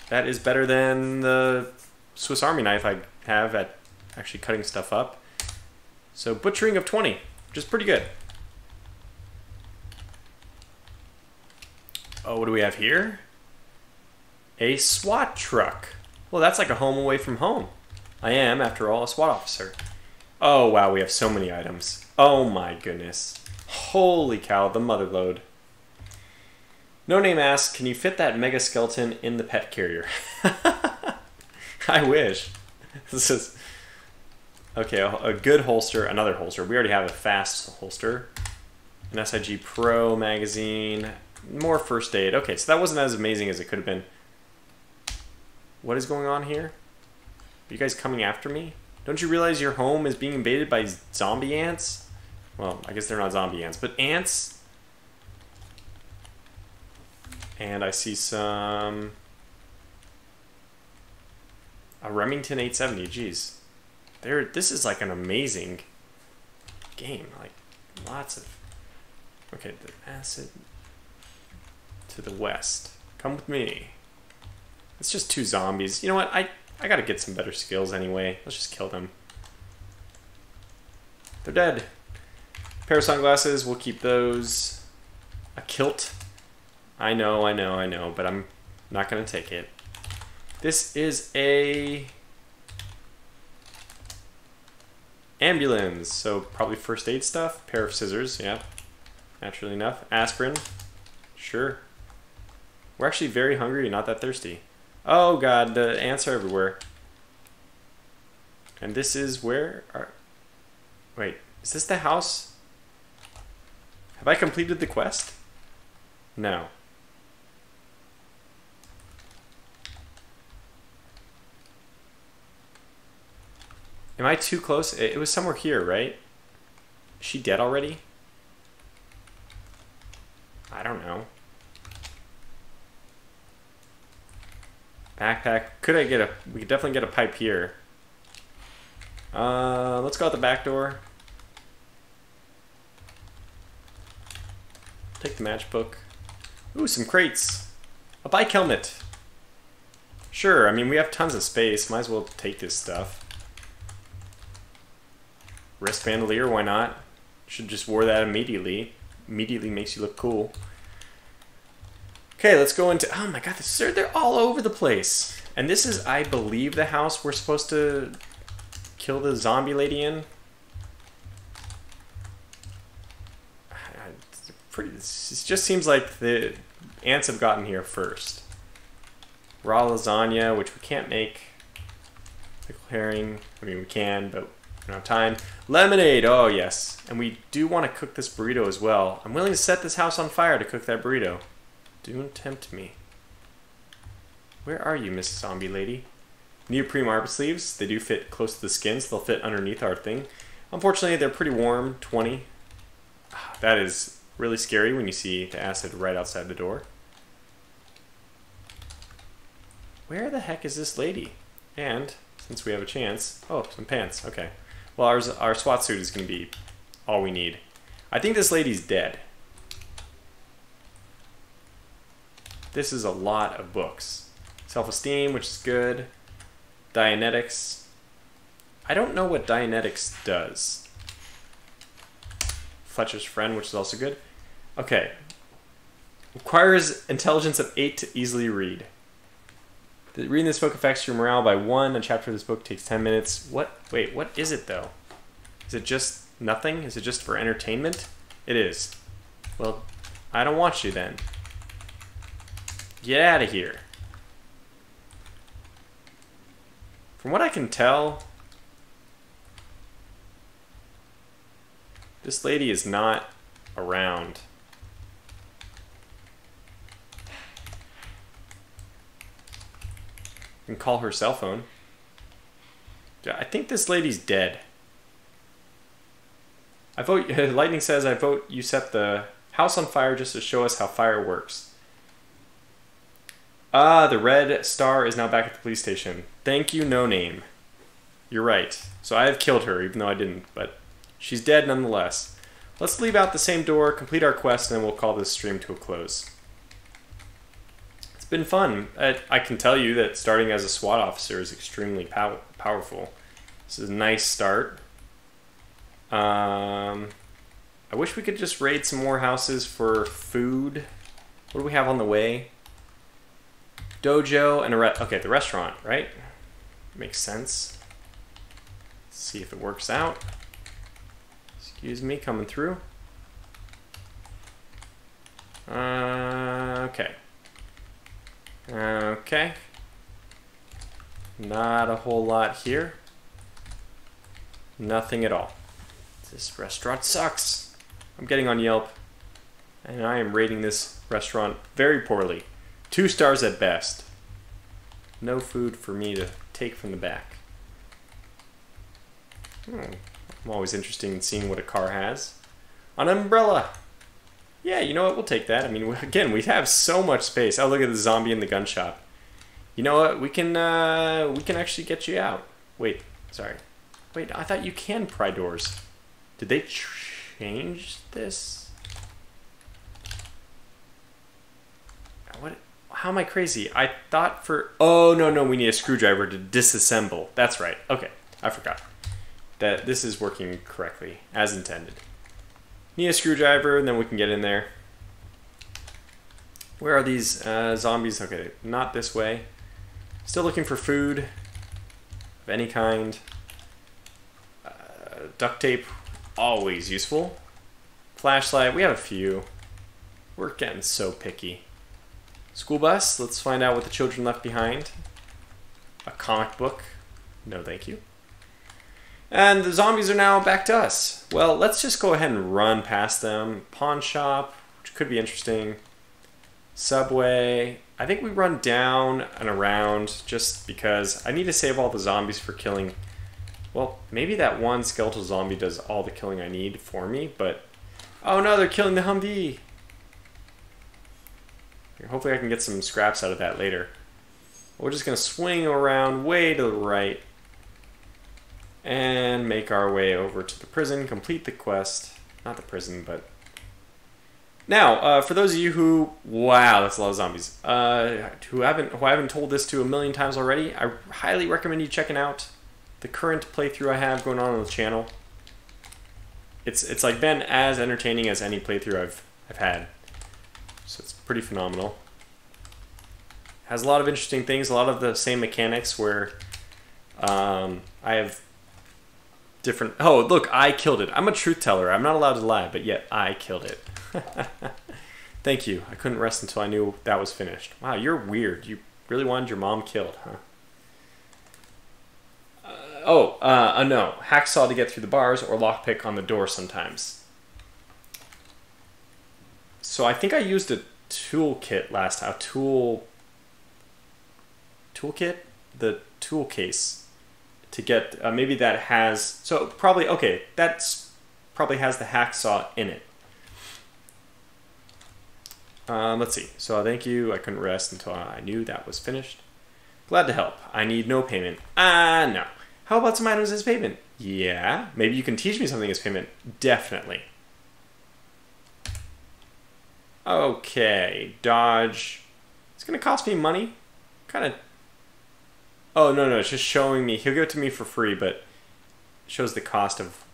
That is better than the Swiss Army knife I have at actually cutting stuff up. So, butchering of 20, which is pretty good. Oh, what do we have here? A SWAT truck. Well, that's like a home away from home. I am, after all, a SWAT officer. Oh, wow, we have so many items. Oh my goodness. Holy cow, the mother load. No Name asks, can you fit that mega skeleton in the pet carrier? I wish. This is Okay, a good holster, another holster. We already have a fast holster. An SIG Pro magazine. More first aid. Okay, so that wasn't as amazing as it could have been. What is going on here? Are you guys coming after me? Don't you realize your home is being invaded by zombie ants? Well, I guess they're not zombie ants, but ants. And I see some... A Remington 870, geez. This is like an amazing game. Like, lots of... Okay, the acid to the west. Come with me. It's just two zombies. You know what? I gotta get some better skills anyway. Let's just kill them. They're dead. Pair of sunglasses. We'll keep those. A kilt. I know, but I'm not gonna take it. This is a ambulance, so probably first aid stuff. Pair of scissors, yeah. Naturally enough. Aspirin. Sure. We're actually very hungry and not that thirsty. Oh god, the ants are everywhere. And this is where are... Wait, is this the house? Have I completed the quest? No. Am I too close? It was somewhere here, right? Is she dead already? I don't know. Backpack. Could I get a... We could definitely get a pipe here. Let's go out the back door. Take the matchbook. Ooh, some crates. A bike helmet. Sure, I mean, we have tons of space. Might as well take this stuff. Wrist bandolier, why not? Should just wear that immediately. Immediately makes you look cool. Okay, let's go into... Oh my god, they're all over the place. And this is, I believe, the house we're supposed to kill the zombie lady in. It just seems like the ants have gotten here first. Raw lasagna, which we can't make. Pickled herring. I mean, we can, but we don't have time. Lemonade, oh yes. And we do want to cook this burrito as well. I'm willing to set this house on fire to cook that burrito. Don't tempt me. Where are you, Miss Zombie Lady? Neoprene arm sleeves. They do fit close to the skin, so they'll fit underneath our thing. Unfortunately, they're pretty warm. 20. That is really scary when you see the acid right outside the door. Where the heck is this lady? And, since we have a chance... Oh, some pants. Okay. Well, our SWAT suit is going to be all we need. I think this lady's dead. This is a lot of books. Self-esteem, which is good. Dianetics. I don't know what Dianetics does. Fletcher's Friend, which is also good. Okay. Requires intelligence of 8 to easily read. Reading this book affects your morale by 1. A chapter of this book takes 10 minutes. What? Wait, what is it though? Is it just nothing? Is it just for entertainment? It is. Well, I don't want you then. Get out of here. From what I can tell, this lady is not around. You can call her cell phone. I think this lady's dead. I vote. Lightning says, I vote you set the house on fire just to show us how fire works. Ah, the red star is now back at the police station. Thank you, No Name. You're right. So I have killed her, even though I didn't, but she's dead nonetheless. Let's leave out the same door, complete our quest, and then we'll call this stream to a close. It's been fun. I can tell you that starting as a SWAT officer is extremely powerful. This is a nice start. I wish we could just raid some more houses for food. What do we have on the way? Dojo and okay, the restaurant, right? Makes sense. Let's see if it works out. Excuse me, coming through. Okay. Okay. Not a whole lot here. Nothing at all. This restaurant sucks. I'm getting on Yelp, and I am rating this restaurant very poorly. 2 stars at best. No food for me to take from the back. I'm always interested in seeing what a car has. An umbrella! Yeah, you know what? We'll take that. I mean, again, we have so much space. Oh, look at the zombie in the gun shop. You know what? We can actually get you out. Wait, sorry. Wait, I thought you can pry doors. Did they change this? What? How am I crazy? I thought for... Oh, no, we need a screwdriver to disassemble. That's right. Okay, I forgot. That this is working correctly, as intended. Need a screwdriver, and then we can get in there. Where are these zombies? Okay, not this way. Still looking for food of any kind. Duct tape, always useful. Flashlight, we have a few. We're getting so picky. School bus, let's find out what the children left behind. A comic book, no thank you. And the zombies are now back to us. Well, let's just go ahead and run past them. Pawn shop, which could be interesting. Subway. I think we run down and around just because I need to save all the zombies for killing. Well, maybe that one skeletal zombie does all the killing I need for me, but... Oh no, they're killing the Humvee! Here, hopefully I can get some scraps out of that later. We're just going to swing around way to the right and make our way over to the prison, complete the quest. Not the prison, but... Now, for those of you who... Wow, that's a lot of zombies. Who I haven't told this to a million times already, I highly recommend you checking out the current playthrough I have going on the channel. It's like been as entertaining as any playthrough I've had. So it's pretty phenomenal. Has a lot of interesting things, a lot of the same mechanics where I have different... Oh, look, I killed it. I'm a truth teller. I'm not allowed to lie, but yet I killed it. Thank you. I couldn't rest until I knew that was finished. Wow, you're weird. You really wanted your mom killed, huh? No. Hacksaw to get through the bars or lockpick on the door sometimes. So I think I used a toolkit last time. Toolkit? The tool case. To get, maybe that has... So probably, okay, that's probably has the hacksaw in it. Let's see. So thank you. I couldn't rest until I knew that was finished. Glad to help. I need no payment. No. How about some items as payment? Yeah. Maybe you can teach me something as payment. Definitely. Okay. Dodge. It's going to cost me money. Kind of. Oh, no. It's just showing me. He'll give it to me for free, but it shows the cost of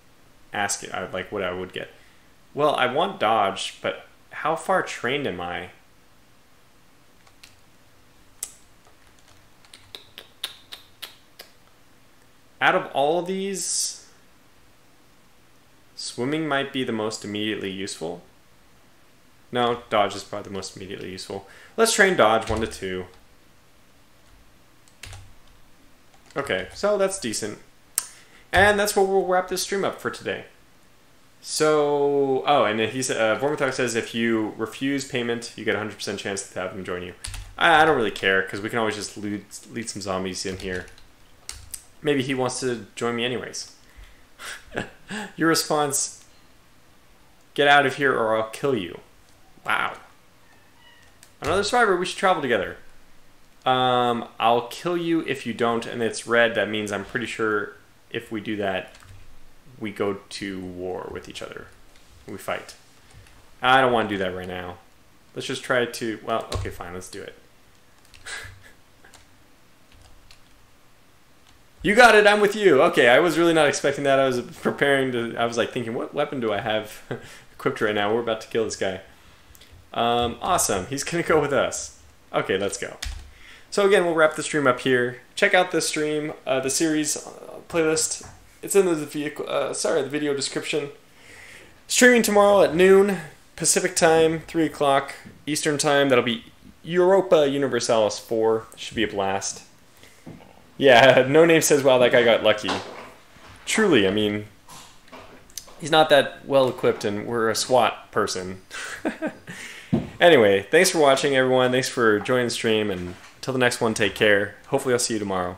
asking, like what I would get. Well, I want dodge, but how far trained am I? Out of all of these, swimming might be the most immediately useful. No, dodge is probably the most immediately useful. Let's train dodge 1 to 2. Okay, so that's decent. And that's where we'll wrap this stream up for today. So, oh, and he said, Vormithog says if you refuse payment, you get a 100% chance to have him join you. I don't really care, because we can always just lead some zombies in here. Maybe he wants to join me anyways. Your response, get out of here or I'll kill you. Wow. Another survivor, we should travel together. I'll kill you if you don't, and it's red. That means I'm pretty sure if we do that, we go to war with each other. We fight. I don't want to do that right now. Let's just try to... Well, okay, fine. Let's do it. You got it. I'm with you. Okay, I was really not expecting that. I was preparing to... I was like thinking, what weapon do I have equipped right now? We're about to kill this guy. Awesome. He's going to go with us. Okay, let's go. So again, we'll wrap the stream up here. Check out this stream, the series playlist. It's in the video description. Streaming tomorrow at noon Pacific time, 3 o'clock Eastern time. That'll be Europa Universalis 4. Should be a blast. Yeah, No Name says, wow, that guy got lucky. truly, I mean, he's not that well equipped, and we're a SWAT person. Anyway, thanks for watching, everyone. Thanks for joining the stream, and until the next one, take care. Hopefully I'll see you tomorrow.